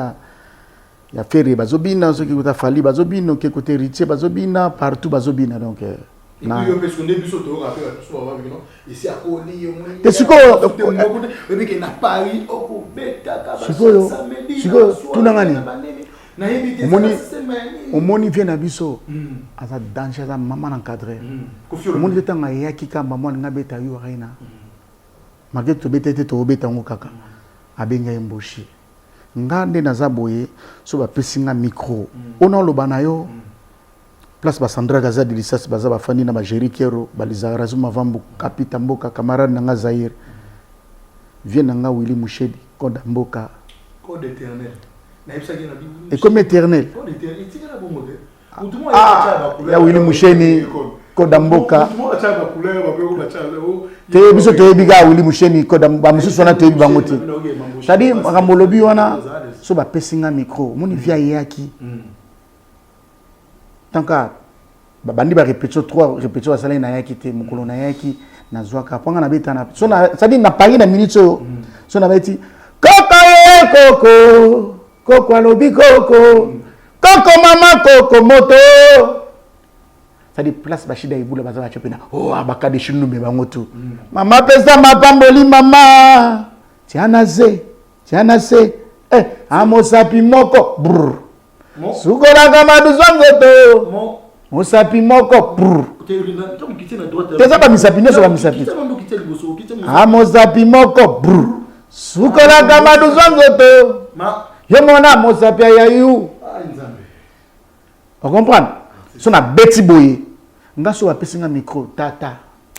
Il y a Ferré, Bazobina, ceux qui ont fallu, Bazobina, qui côté héritier, Bazobina, partout, Bazobina. Donc, et puis, on peut se donner du saut, ici à Koli, et c'est quoi? Et na Paris, au Beta, tout le monde vient à Bisso, à sa danger, à maman encadrée. Le monde est en Ayakika, maman n'a bêta eu rien. Malgré tout, bêta était au bêta en Kaka, à Benga Mboshi. Ngande naza boye so ba pesinga micro ona lo banayo place ba Sandra Gaza de lisas baza ba fani na ba Jerry Kero ba lizara zuma vambu kapita mboka camarade nanga Zaire vient nanga Willy Mushedi code mboka code éternel na yebisa ki na et comme éternel code éternel tika na bongo te ya Willy Mushedi code mboka te biso to ebiga Willy Mushedi code ba musu sona to ebiga ngoti c'est-à-dire ramolobi wana so ba pesinga micro moni via yaki tant que bandi ba répétition 3 répétition asala na yaki te mukolo na yaki na zwaka panga na beta na so na c'est-à-dire na Paris na minute so na beti koko koko alobi koko mama koko moto c'est-à-dire place bashida ibula baza chopena oh abaka de chinu me bangotu mama pesa mapamboli mama tiana se amosapi moko brr sukola kama duzongoto mosapi moko brr teza ba misapi nyoso ba misapi amosapi moko brr sukola kama duzongoto yo mona mosapi ya yu on comprend so na beti boye ngaso ba pesinga micro tata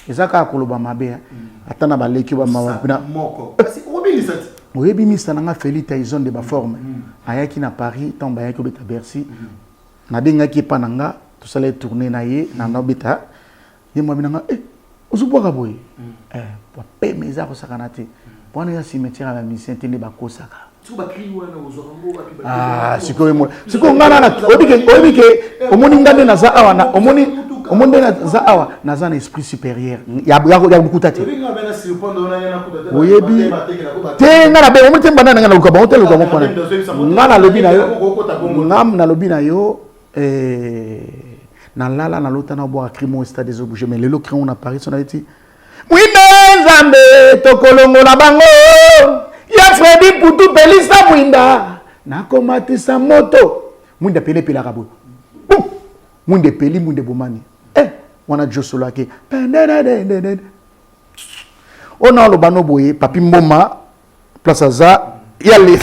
ezaka koloba mabe atana ba leki ba mabina moko parce que obilisati oyebi misa nanga Felita ils ont de ba forme ayaki na Paris tomba ayaki obeta Bercy na bengaki pa nanga to sala tourner na ye na nobita ye mo binanga ozubwaka boye po pe meza ko sakanate pona ya cimetière ya musicien tende ba kosaka siko ngana na obike omoni ngande na za awa na omoni na za awa na za na esprit supérieur ya beaucoup tate oyebi te ngana be omoni te mbana ngana luka ba hotel luka moko ngana lobi na yo ngam na lobi na yo na lala na lota na boa crime au stade des obligés mais lelo crime on a Paris on a dit mwine nzambe tokolongola bango ya Fredi Putu pelisa mwinda nakomatisa moto mwinda pele pela kabo mwinde peli mwinde bomani wana josolo ake ona lo bano boye papi mboma place za yale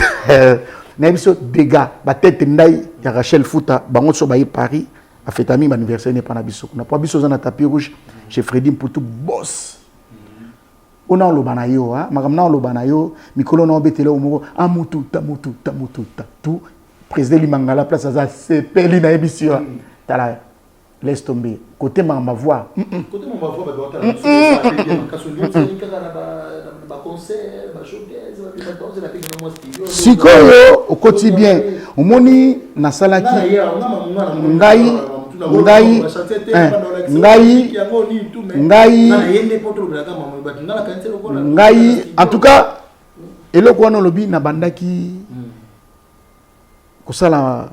na biso dégâts ba tête ndai ya Rachel Futa bango so bayi Paris a fait ami anniversaire ne pas na biso na po biso za na tapis rouge chez Fredi Putu boss on a le banayo makamna le banayo mikolo na obetele omoko amutu tout président limangala place za sepeli na émission tala laisse tomber côté ma voix côté ma voix ba concert ba showcase ba danse la pignon moi studio sikoyo au quotidien omoni na salaki ngai en tout cas eloko wana lobi na bandaki kosala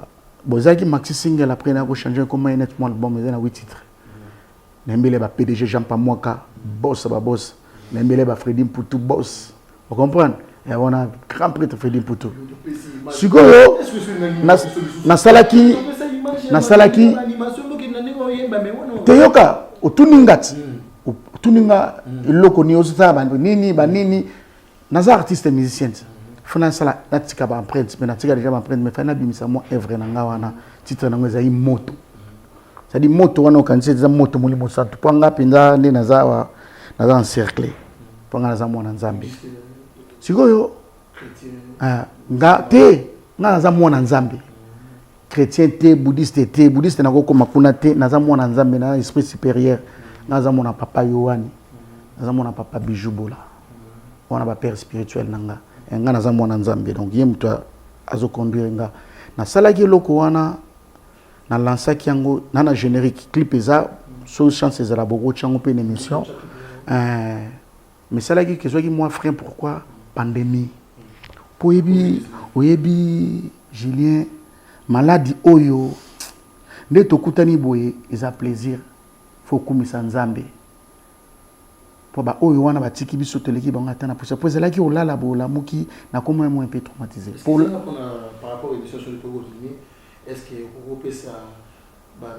bozaki maxi single après na ko changer comment nettement album na 8 titres nembele ba PDG Jean Pamwaka boss nembele ba Fredi Putu boss vous comprenez et on a grand prêtre Fredi Putu sikoyo na salaki teyoka otuningati otuninga eloko ni osata banini naza artiste musicien fona sala natika ba empreinte mais natika déjà ba empreinte mais fana bimisa mo œuvre na nga wana titre na ngeza yi moto ça dit moto wana okanise za moto mulimo santu panga pinza ndi naza encercler panga naza mwana nzambe sikoyo nga naza mwana nzambe chrétien te bouddhiste na ko makuna te naza mwana nzambe na esprit supérieur naza mwana papa Yohani naza mwana papa Bijubola wana ba père spirituel nanga nga naza mwana nzambe donc ye mutu azo conduire nga na salaki loko wana na lansaki yango na générique clip eza so chance za la boko chango pe une émission mais salaki que soit qui moi frère pourquoi pandémie oyebi Julien Maladie oyo. Nde tokutani boye eza plaisir. Faut kumisa nzambe. Po ba oyo wana batiki biso teleki bango atana pour ça. Pour cela qui olala bola muki na comme un peu traumatisé. Pour par rapport aux émissions sur le Togo, est-ce que vous pouvez ça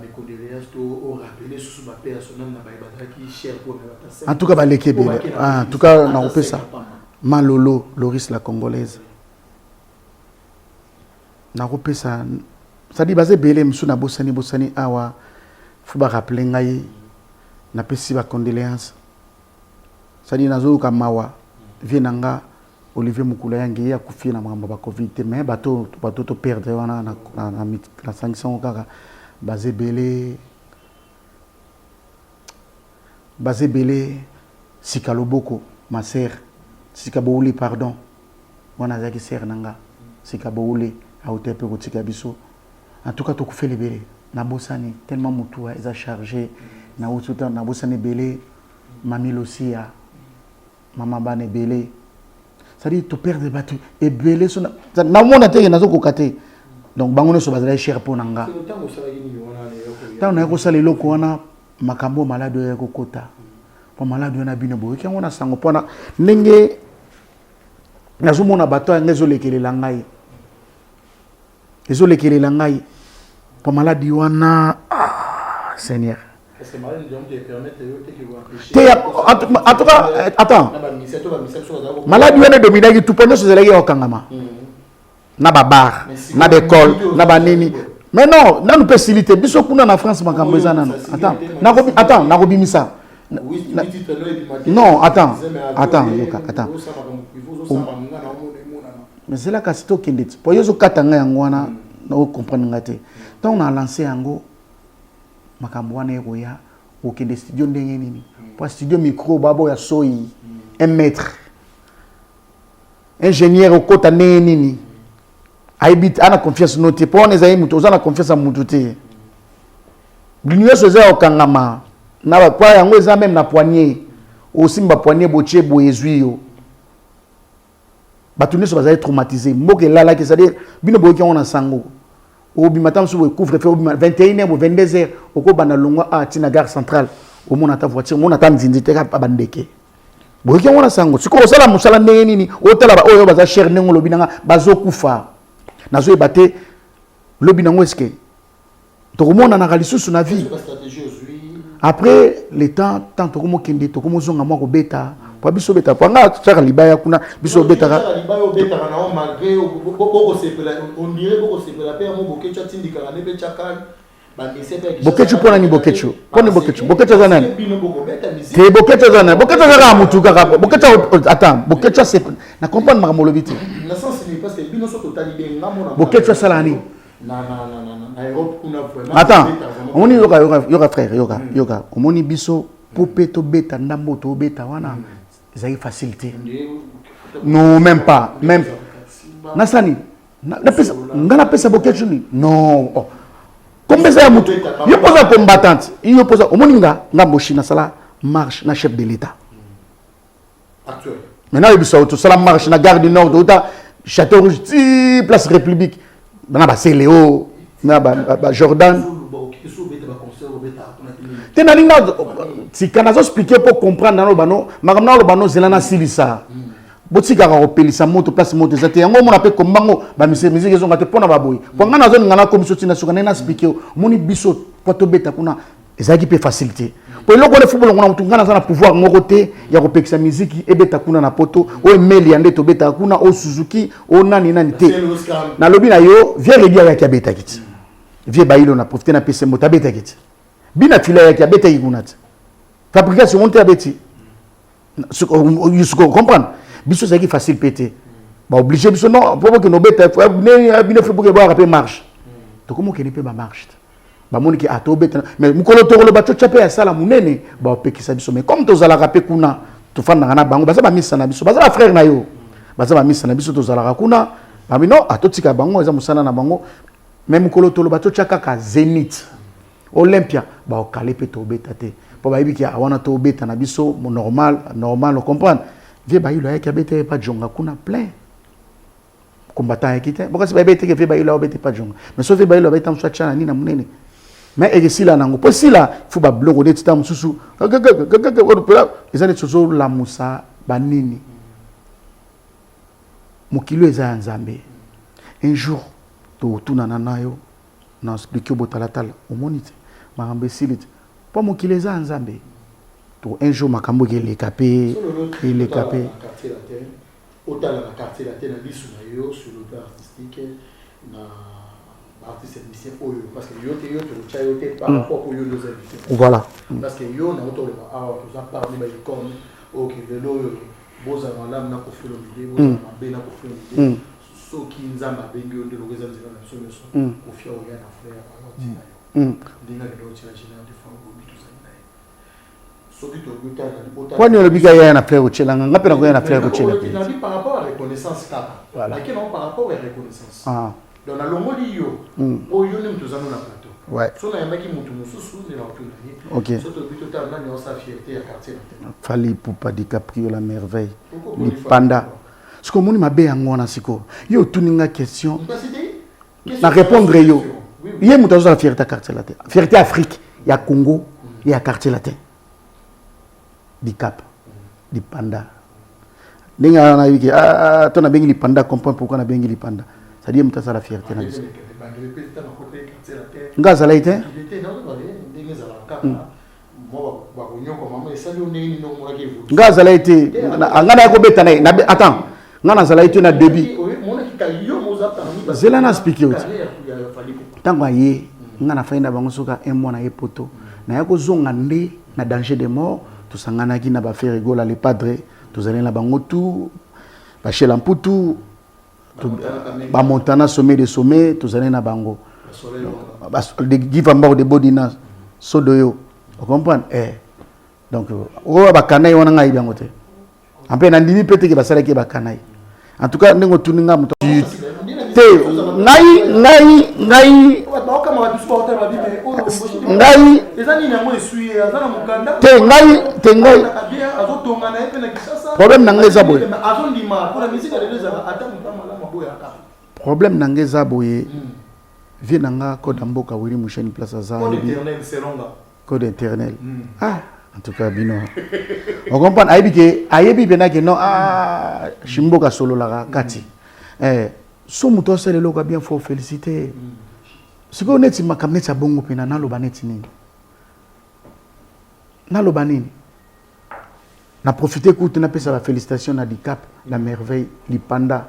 mes condoléances au rappeler sous ma personne na ba qui cher pour en tout cas ba lekebe. En tout cas na opé ça. Malolo Loris la congolaise. Na opé ça. Ça dit basé belé msu na bosani awa faut ba rappeler ngai na pesi ba condoléances. Ça dit nazo ka mawa vienanga Olivier Mukula yange ya kufia na mamba ba covid mais bato to perdre wana na sanction kaka basé belé Sikaloboko ma sœur Sikabouli pardon wana zaki sœur nanga Sikabouli a otepe ko tika biso. En tout cas, tu fais les belés. Nabosani, tellement moutoua, ils ont chargé. Nabosani belé, mamie aussi, maman bane belé. Ça dit, tu perds des battus. Et belé, na mon até, il y a des donc, bangono so bazala cher pour nanga. Tant on a sali loko wana makambo malade ya kokota. Pour malade na bino boy, ki on a sango pona ndenge nazomona bato ngezo lekele langai. Désolé qu'il est là, pour maladie wana Seigneur. Est-ce que malade en tout cas attends. Maladie wana domina qui tout pendant ce zélé au kangama. Na babar, na d'école, na banini. Mais non, na nous faciliter. Biso kuna na France makambeza nana. Attends, na robimisa. Non, attends, yoka, attends. Mais c'est là que c'est tout qui dit. Pour eux, katanga yangwana, nous comprenons ngate. Tant on a lancé yango, makambwana eroya, au kende studio ndengenini. Pour studio micro, babo ya soyi, 1 mètre. Ingénieur au kota ndengenini. Aibit, ana confiance noté. Pour on ezayi muto, on a confiance en mutoté. L'union se zé au kangama. Na ba kwa yango eza même na poignée. Aussi mba poignée boche boyezuyo. Batuné so bazali traumatisé mboke lala que c'est-à-dire bino boki on a sango obi matam so couvre feu 21h ou 22h oko bana longwa a tina gare centrale au mona ta voiture mona ta nzinzite ka bandeke boki on a sango siko sala musala ndenge nini otala ba oyo baza cher nengo lobi nanga bazokufa nazo ebate lobi nango eske to komona na galisusu na vie après le temps tant to komo kende to komo zonga mwa ko beta pa biso beta panga tsaka libaya kuna biso beta ka libaya beta na o malgré boko sepela on dirait boko sepela pe mo bokecho tindika na be chakali ba ngesepe bokecho pona ni bokecho pona bokecho za nani te bokecho za nani bokecho za mutu kaka bokecho attends bokecho c'est na comprendre ma molobiti na sens ni parce que bino so totali benga mona bokecho salani na Europe kuna vraiment attends on yoka frère yoka omoni biso popeto beta ndambo to beta wana ils facilité. Non, même pas. Même. Nasani. Ngana pesa bokecho ni. Non. Comme ça mutu. Yo posa combattante. Yo posa omoninga ngamboshi na sala marche na chef de l'état. Actuel. Maintenant il biso to sala marche na gare du Nord to Château Rouge, place République. Na ba Céléo, na ba Jordan. Tenalinga si kanazo expliquer pour comprendre dans le bano makamna le bano zelana silisa botika ka opelisa moto place moto zate yango mona pe kombango ba musique ezonga te pona baboyi po ngana zo ngana komisio tina suka na expliquer moni biso poto beta kuna ezaki pe facilité po eloko le football ngona mutu ngana za pouvoir ngoko te ya kopekisa musique ebeta kuna na poto o emeli ande to beta kuna o Suzuki o nani te na lobi na yo vie redia ya kabeta kiti vie bailo na profiter na pese moto beta kiti bina fila ya kabeta ikunata fabrication monte abeti ce qu'on comprendre biso c'est qui facile péter ba obligé biso non pour que no beta bina faut que ba rapper marche to comment que ne peut ba marche ba moni ki ato beta mais mukolo to lo bato chape ya sala munene ba opekisa biso mais comme to zala rapper kuna to fanda na bango baza ba misa na biso baza frère na yo baza ba misa na biso to zala kuna ba bino atotika bango eza musana na bango même mukolo to lo bato chaka ka Zénith Olympia ba okale pe to beta te pour baïbi qui a wana to beta na biso normal on comprend vie baïlo ya ki beta pas jonga kuna plein combattant équité pourquoi c'est pas été que fait ba il a obété pas jonga mais sauf ba il a été soit chana ni na munene mais et si là nango pour si là il faut ba blongo de titam susu ils allaient toujours la musa banini mokilo eza nzambe un jour to tunana nayo na expliquer botalatala au monite makambe silite pas mokilo eza nzambe to un jour makambo il est capé autant la quartier la tête na biso na yo sur le plan artistique na artiste musicien oyo parce que yo te chayote par rapport au yo nos invités voilà parce que yo na auto le tout ça parmi ba icône OK le lo boza wala na ko felo vidéo boza be na ko felo vidéo so ki nzamba bengi on de logeza nzela na so so ko fia o ya na frère alors dinga le tira général de femme go bitu ça kwani olobika ya na frère ochelanga ngape na ko na frère ochela par rapport à reconnaissance kaka lakini non par rapport à reconnaissance donc na longoli yo oyo ni mtu zanu na plateau ouais so na yamaki mtu mususu ni na otuna ni OK so to bito ta na ni sa fierté ya quartier Fally Ipupa DiCaprio la merveille ni panda ce que moni mabe yango na siko yo tuninga question na répondre yo yé mutu za fierté quartier latin fierté Afrique ya Congo ya quartier latin di cap di panda ninga na wiki to na bengi li panda comprendre pourquoi na bengi li panda ça dit muta la fierté na biso nga za laite nga za laite nga na ko beta na attends nga na za laite na début zela na expliquer oti tango aye nga na faina bango soka un mois na epoto na yako zonga nde na danger de mort tosangana ki na ba faire rigola les padres tozalé na bango tout ba chez lamputu ba montana sommet de sommet tozalé na bango de give mba de bodina sodoyo vous comprenez donc o ba kanai wana ngai bango te ampe na ndimi pete ke basala ke ba kanai en tout cas ndingo tuninga muto te ngai problème nangeza boye problème nangeza boye vie nanga code mboka wili musheni place za code éternel en tout cas bino on comprend ayebi bena ke non shimboka solo la kati so muto sele loka bien faut féliciter ce qu'on est makamne cha bongo pena na loba neti nini na loba nini na profiter coup na pesa la félicitation na DiCap la merveille li panda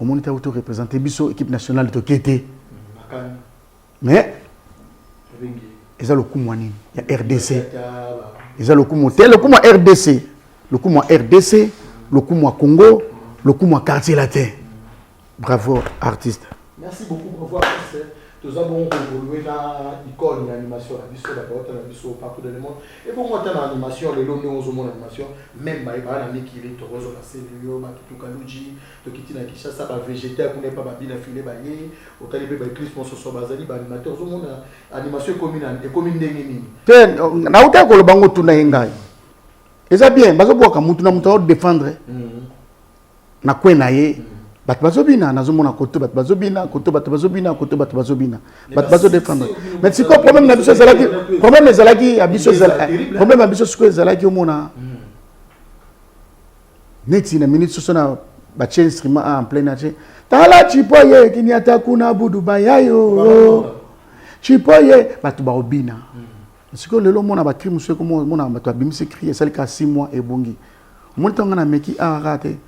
au monde ta auto représenter biso équipe nationale de Kété mais ils ont le coup moine il y a RDC ils ont le coup monté le coup moi RDC le coup moi RDC le coup moi Congo le coup moi quartier latin bravo artiste merci beaucoup bravo artiste nous avons évolué dans l'icône d'animation partout dans le monde et pour moi dans l'animation les longs nous avons animation même bah il qui est torozo la cellule bah tout kaluji to kitina kishasa ba végétaire qu'on n'est pas bien filé ba yé au talibé ba Christmas so bazali ba animateur nous avons animation commune ndengeni te na uta ko bango tuna ngai eza bien bazo boka mutu na mutu défendre na kwena ye bat bazobina nazomona koto bat bazobina koto bat bazobina koto bat bazobina bat bazo défendre mais c'est quoi problème na biso zalaki problème ezalaki ya biso zalaki problème ya biso siko ezalaki omona neti na minute sosona ba change instrument en plein nature tala chipoye kiniata kuna budu bayayo chipoye bat baobina siko lelo mona ba crime siko mona bat abimisi crier salika 6 mois et bongi monta ngana meki arate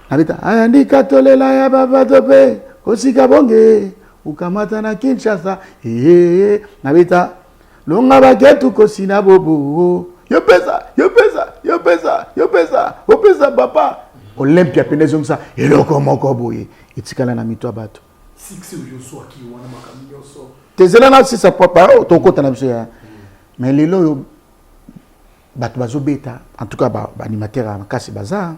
Nabita ayandika tolela ya baba tope kosika bonge ukamata na Kinshasa nabita longa baketu kosina bobo yo pesa papa Olympia penezo msa eloko moko boye itikala na mitwa bato six yo so ki wana makamio so tezela na sisa papa to kota na biso ya mais lelo yo bato bazobeta en tout cas ba animateur makasi baza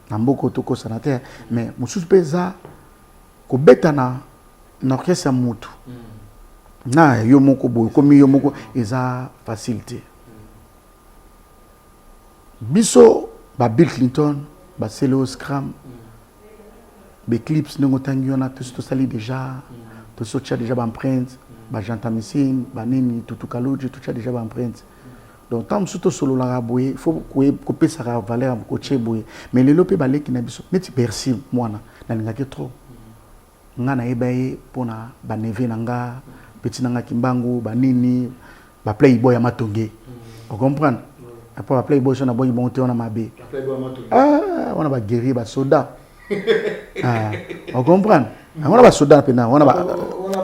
Namboko toko sanateur mais mususu peza ko betana na orchestre mutu na yo moko boy komi yo moko eza facilité biso ba Bill Clinton ba Celo Scram les clips nous avons tout ça déjà tout ça déjà empreinte ba jantamissine ba nini tout kaloji tout ça déjà empreinte donc tant surtout solo la boye faut couper sa valeur ko boye mais les lopé balé qui na biso neti Bercy mwana na ngaki trop ngana ebaye pona ba neve nanga petit nanga kimbangu ba nini ba playboy ya matonge on comprend après ba playboy so na boy monter on a mabe on a ba guerrier ba soda on comprend on a ba soda pena on a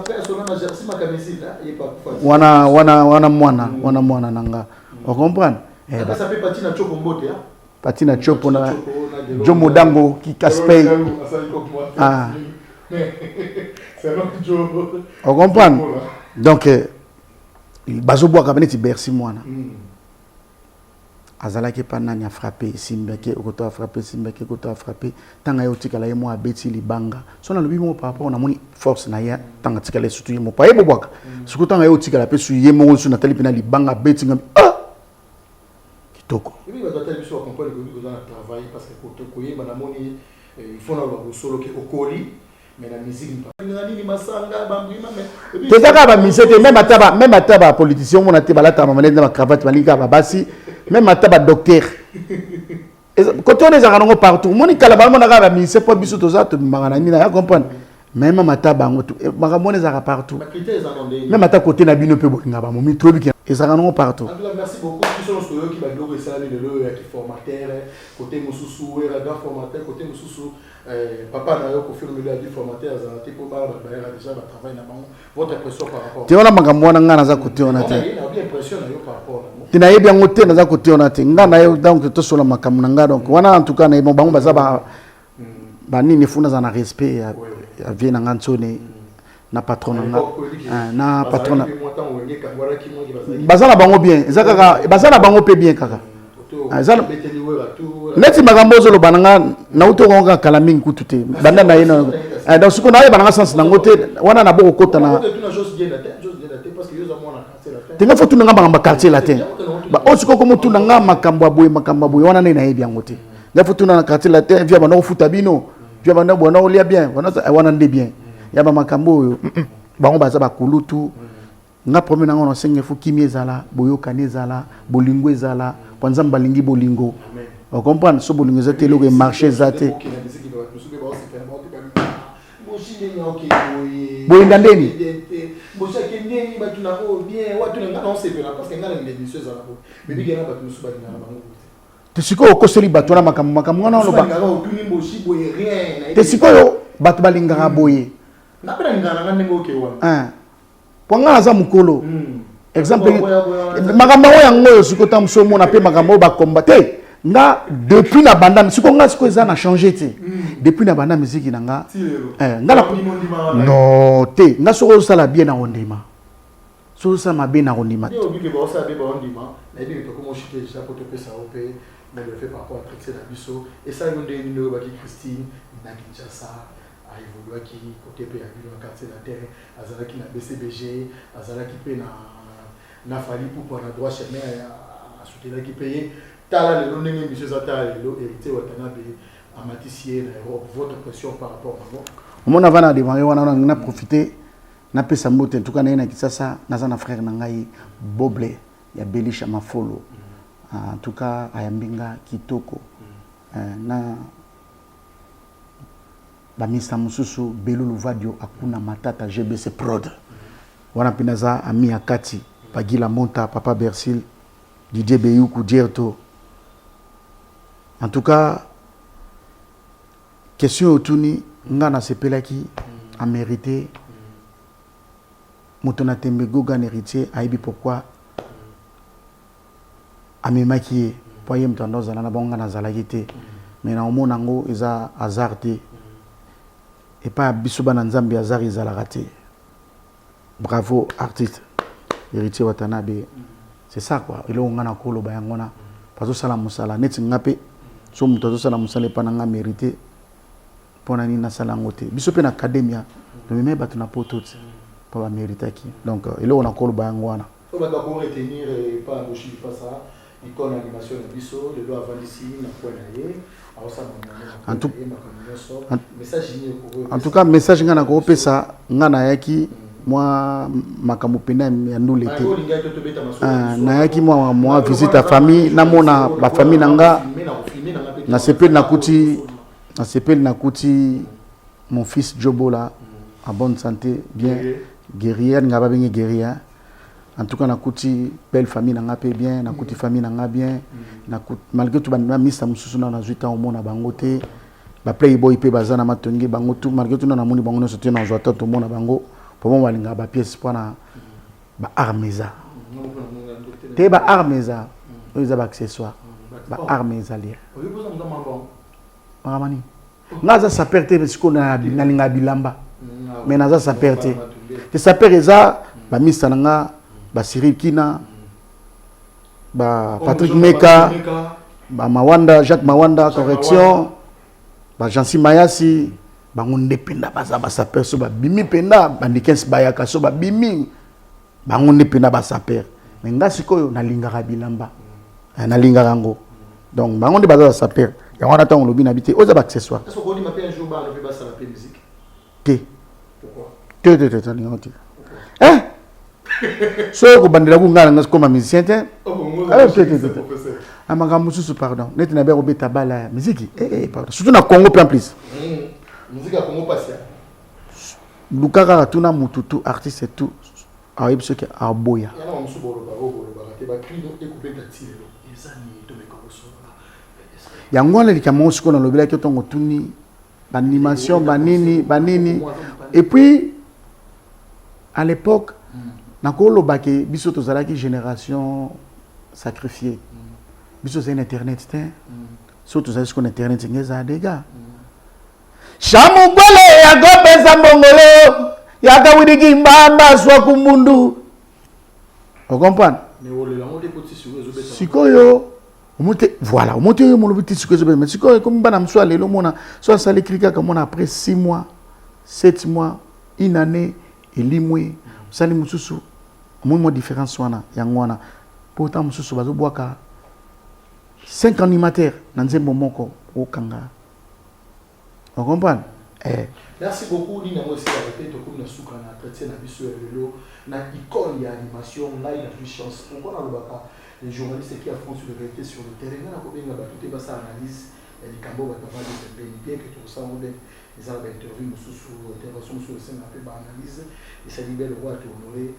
fait soda na jersey makamisi là il pas wana mwana nanga on comprend ça fait patina chopo mbote hein patina chopo na Jomo Dango qui casse-paye c'est l'autre Joe on comprend donc bazo bois cabinet Bercy mwana azalaki panani a frappé simbeke okoto a frappé simbeke okoto a frappé tanga yo tikala ye mo abeti libanga so na lobi mo par rapport na moni force na ya tanga tikala surtout ye mo pa ye bobwaka surtout tanga yo tikala pe su ye mo so na tali pina libanga beti ngam kitoko oui ba doit biso comprendre que vous dans travail parce que ko yeba na moni il faut na ba solo ke okoli mais la musique pas nani masanga bambima mais tezaka ba misete même ataba politicien mo na te balata mamane na cravate balika ba basi même ataba docteur quand on est à partout moni kala ba mona ba ministre pour biso toza to mangana ni na comprendre même ataba ngoto magamone za partout même ata côté na bino pe bolinga ba momi trop biki ezaka non partout. Merci beaucoup qui sont ceux qui va donc ça le formateur côté mususu era da formateur côté mususu papa na yo ko filmer le formateur za te ko ba déjà ba travail na bango votre impression par rapport te ona magambo na ngana za côté ona te bien impression na yo par rapport tina yebi yango te na za côté ona te ngana yo donc to sola makambo na nga donc wana en tout cas na bon bango baza ba nini funa za na respect ya vie na ngantsone na patron na patron bazana bango bien ezaka bazana bango pe bien kaka azana neti magambo zo lo bananga na uto ngonga kala mingi kutute banda na yena donc siko na ye bananga sens na ngote wana na boko kota na tenga fotu nga banga quartier latin ba osiko ko mutu nga makambo aboye wana na yebi yango te nga fotu na quartier latin via bana ofuta bino via bana bona olia bien wana nde bien ya ba makambo bango baza ba kulutu nga premier nango no senge fu kimi ezala boyokani ezala bolingo ezala kwanza mbalingi bolingo on comprend so bolingo za telo ke marché za te bolinga ndeni tesiko okoseli bato na makambo wana oloba tesiko yo bato balingaka boye Pwanga aza mukolo. Exemple makambo yango yo siko tam so mona pe makambo ba combattre nga depuis na banda siko nga siko eza na changer te depuis na banda musique nga nga no te nga soko sala bien na ondima so ça m'a bien na ondima te obi ke ba osa be ba ondima na ebi to komo chite ja poto pesa ope mais le fait par rapport à traiter la biso et ça yonde ni no ba ki Christine na Kinshasa a évolué qui côté pe abi dans quartier la terre azala ki na BCBG azala ki pe na fali pour na droit chemin a soutenir qui payer tala le ndenge monsieur Zata le hérité watana be amatissier na Europe votre pression par rapport à moi on avant na démarrer on a profité na pesa moto en tout cas na Kinshasa na za na frère na ngai Boble ya Belisha Mafolo en tout cas ayambinga kitoko na ba misa mususu Belulu Vadio akuna matata GBC Prod wana pinaza ami akati Pagila Monta Papa Bersil Didier Beyuku Dierto en tout cas question otuni ngana sepelaki a mérité motona tembe gogan héritier aibi pourquoi amemaki poye mtando zala na bonga na zalaki te mais na omona ngo eza hasard te et pas bisuba na nzambe hasard ezalaka te bravo artiste héritier Watanabe c'est ça quoi elo ngana kolo ba yangona pazo sala musala neti ngape so muto sala musala pa na nga mérité pona ni na sala ngote biso pe na academia no me batu na potot pa ba mérité ki donc elo na kolo ba yangona on va d'abord retenir pas embaucher pas ça icône animation na biso le do avant ici na point naie en tout cas message nga na ko pesa nga na yaki moi makambo pena ya ndulete na yaki moi visite à famille na mona ba famille nanga na sepel na kuti mon fils Jobola en bonne santé bien guerrier nga ba bengi guerrier. En tout cas, na kuti belle famille na ngapé bien, na kuti famille na ngapé bien, na malgré tout na misa mususu na 8 ans au monde na bangote, ba playboy pe bazana matongi bango tout malgré tout na moni bango no sote na joata tout monde na bango, pour moi balinga ba pièce pour na ba armeza. Te ba armeza, ils ba accessoire, ba armeza lia. Maramani. Naza sa perte parce qu'on a linga bilamba. Mais naza sa perte. Te sa pereza ba misa nga ba Cyril Kina, ba Patrick Meka, ba Mawanda, Jacques Mawanda, correction, ba Jansi Mayasi, ba ngonde penda baza ba saper so ba bimi penda ba Nikens Bayaka so ba bimi ba ngonde penda ba saper. Mais nga sikoyo na lingara bilamba. Na lingara ngo. Donc ba ngonde baza ba saper. Ya wana ta on lobi na bité oza ba accessoire. Est-ce qu'on dit m'appelle un jour ba lobi ba saper musique? Pourquoi? Te. Hein? So ko bandela ku ngala ngas comme musicien te. Amanga mususu pardon. Net na be robeta bala musique. Pardon. Surtout na Congo en plus. Musique à Congo passia. Lukaka tuna mututu artiste tout. A yebso ke a boya. Ya na musu bolo ba te ba cri no écouper ta tilo. Ezani to me ko so. Ya ngwana likamo suko na lobela ke tongo tuni animation banini. Et puis à l'époque nakolo bake biso tozalaki génération sacrifiée. Biso c'est internet te. Surtout ça qu'on internet ngeza dega. Shamu gole ya gobe za mbongolo ya kawidiki mbamba swa kumbundu. Vous comprenez? Sikoyo voilà, on monte mon petit sikoyo mais sikoyo comme bana mswa lelo mona soit ça l'écrit comme on après 6 mois, 7 mois, une année et limwe. Sali mususu moi différence wana yangwana pourtant mususu bazo boaka 5 animateurs dans nzembo moko okanga. On comprend? Merci beaucoup Nina moi aussi avec toi comme na suka na traiter na biso lelo na icône ya animation là il a plus chance pourquoi na lobaka les journalistes qui font sur la vérité sur le terrain na ko benga ba tout ba ça analyse les cambo ba tava de bien que tout ça on les interviews mususu intervention sur le scène un peu ba analyse et ça libère le droit de honorer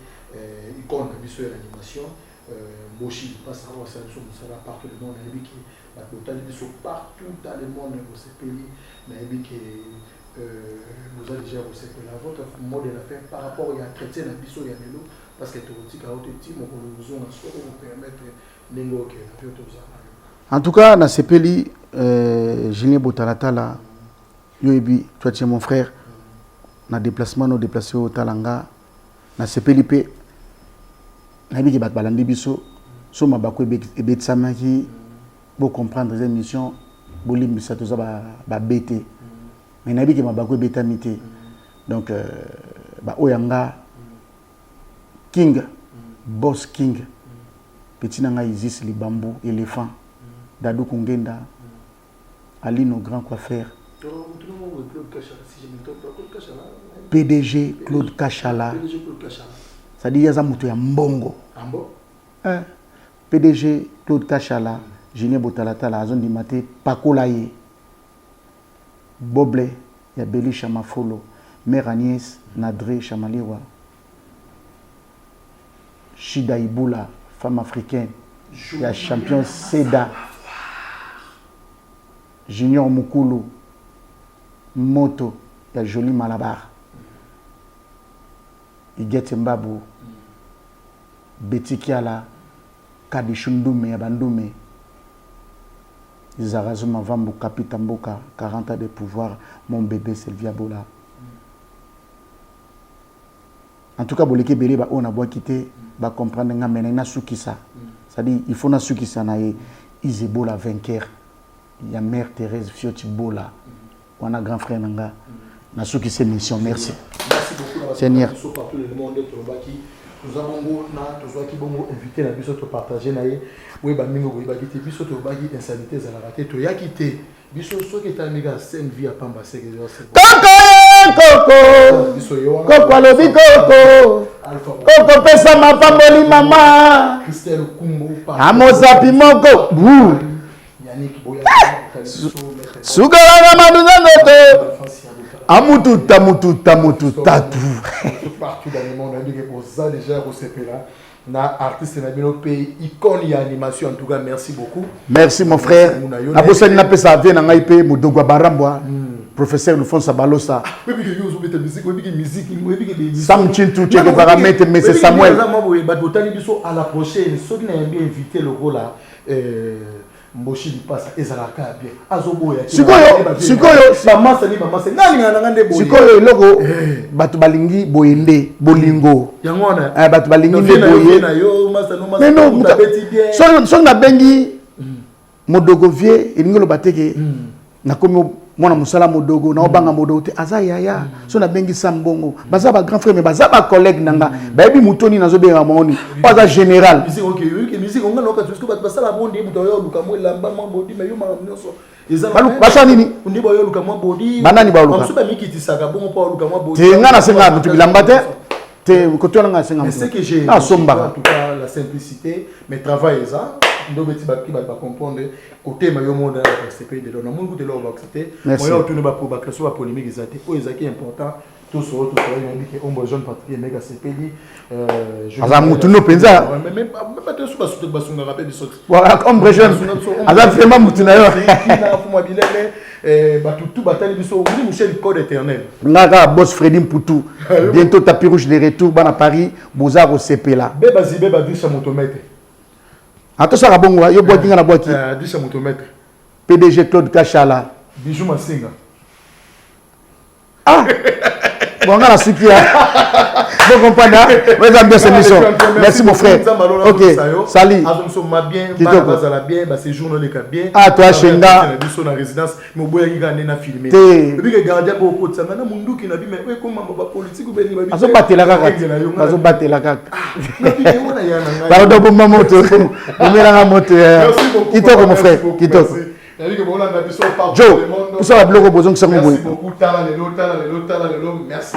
icône visuelle animation Moshi passe à ça sur ça partout le monde et qui la totalité partout dans le monde au pays mais que vous avez déjà vous savez la votre mode de la fin par rapport à traiter la biso ya melo parce que tout petit carotte petit mon besoin en soi vous permettre nengo que la photo ça en tout cas na sepeli Julien Botalatala yobi toi tu es mon frère na déplacement no déplacé au Talanga na sepeli pe na bi ke bat balandi biso so mabako ebe tsamaki pour comprendre les émissions bolim bisa to za ba bete mais na bi ke mabako ebe tamité donc ba oyanga King Boss King petit nanga Isis Libambu éléphant Dadou Kungenda Aline au grand coiffeur PDG Claude Kachala. Ça dit yaza muto ya mbongo. PDG Claude Kachala, Julien Botalatala azon di mate Pakolaye. Boble ya Beli Chamafolo, Mère Agnès Nadré Chamaliwa. Shida Iboula, femme africaine. Il y a champion Seda. Junior Mukulu. Moto, il y a Joli Malabar. Igete Mbabu. Betty Kiala. Kadi Shundume, Yabandume. Zarazuma Vambu Kapitamboka. 40 ans de pouvoir. Mon bébé Sylvia Bola. En tout cas, Boleke Bele, on a beau quitter, va comprendre nga menena Soukissa. C'est-à-dire, il faut na Soukissa na Isebola vainqueur. Il y a Mère Thérèse Fioti Bola. On a grand frère Nanga. Na Soukissa mission. Merci. Merci beaucoup. Seigneur. Nous avons qui bon invité la biso to partager na ye oui ba mingo ba kiti biso to ba gi insanité za la raté to ya kité biso so ki ta méga scène vie à pamba c'est que Coco alobi Coco Coco pesa mapamboli mama Christelle Kumbo amosapi moko bu Yannick Boya Sugala madunangoto amututa tatu partout dans le monde, on dit que pour ça déjà au CPLA, na artiste na bino pays icône et animation en tout cas merci beaucoup. Merci mon frère. Na bossa ni na pesa vie na ngai pe modogwa barambwa. Professeur Alphonse Balosa. Oui bi que yo zo musique, oui bi musique, Sam Chintu Che Guevara mettre mais c'est Samuel. Ba botani biso à la prochaine, ceux qui n'ont bien invité le rôle là Mboshi di pasa ezalaka bien azoboya sikoyo mama c'est nani ngande boye sikoyo logo batu balingi boyende bolingo yango na batu balingi nde boye na yo masa no mais non so na bengi modogo vie elingi lo bateke na komi mwana musala modogo na obanga modogo te aza yaya so na bengi sambongo baza ba grand frère mais baza ba collègue nanga bayebi mutoni nazo benga moni baza général musique on ngaloka parce que basala bondi muto yo luka mo lamba mo bodi mais yo ma nyonso basa nini undi bo yo luka mo bodi banani ba luka msuba mikiti saka bongo pa luka mo bodi te ngana senga mutu bilamba te kotona nga senga mutu c'est que j'ai en tout cas la simplicité mais travail ça ndo beti ba ki ba comprendre côté mayo monde na CP de dona mungu te lo ba accepter moyo autour ba pour ba création ba polémique ezate o ezaki important tout ça on dit que on besoin particulier mega CP je aza mutu no penza mais pas te souba souba sunga rappel du sauce voilà comme jeune aza vraiment mutu na yo na fuma bilele ba tout batali biso on dit Michel code éternel ngaka boss Freddy Mputu bientôt tapis rouge de retour bana Paris bozar au CP là beba zibe ba disha motomètre attention à bongo yo boîte ngana boîte disha motomètre PDG Claude Kachala Bijou Masinga ah bon ngana sukia bon comprendre ouais bien cette émission merci mon frère OK salut azomso ma bien bazala bien ba séjour no leka bien ah toi Shenga biso na résidence mo boya ngi na filmer et puis que gardien ko ko tsanga na munduki na bi mais ko mamba ba politique ko beni ba bi azobatela kaka pardon bon mamoto omelanga moto kitoko mon frère kitoko Joe, pour ça la blogo bozong sango boy. Merci beaucoup, tala lelo, merci.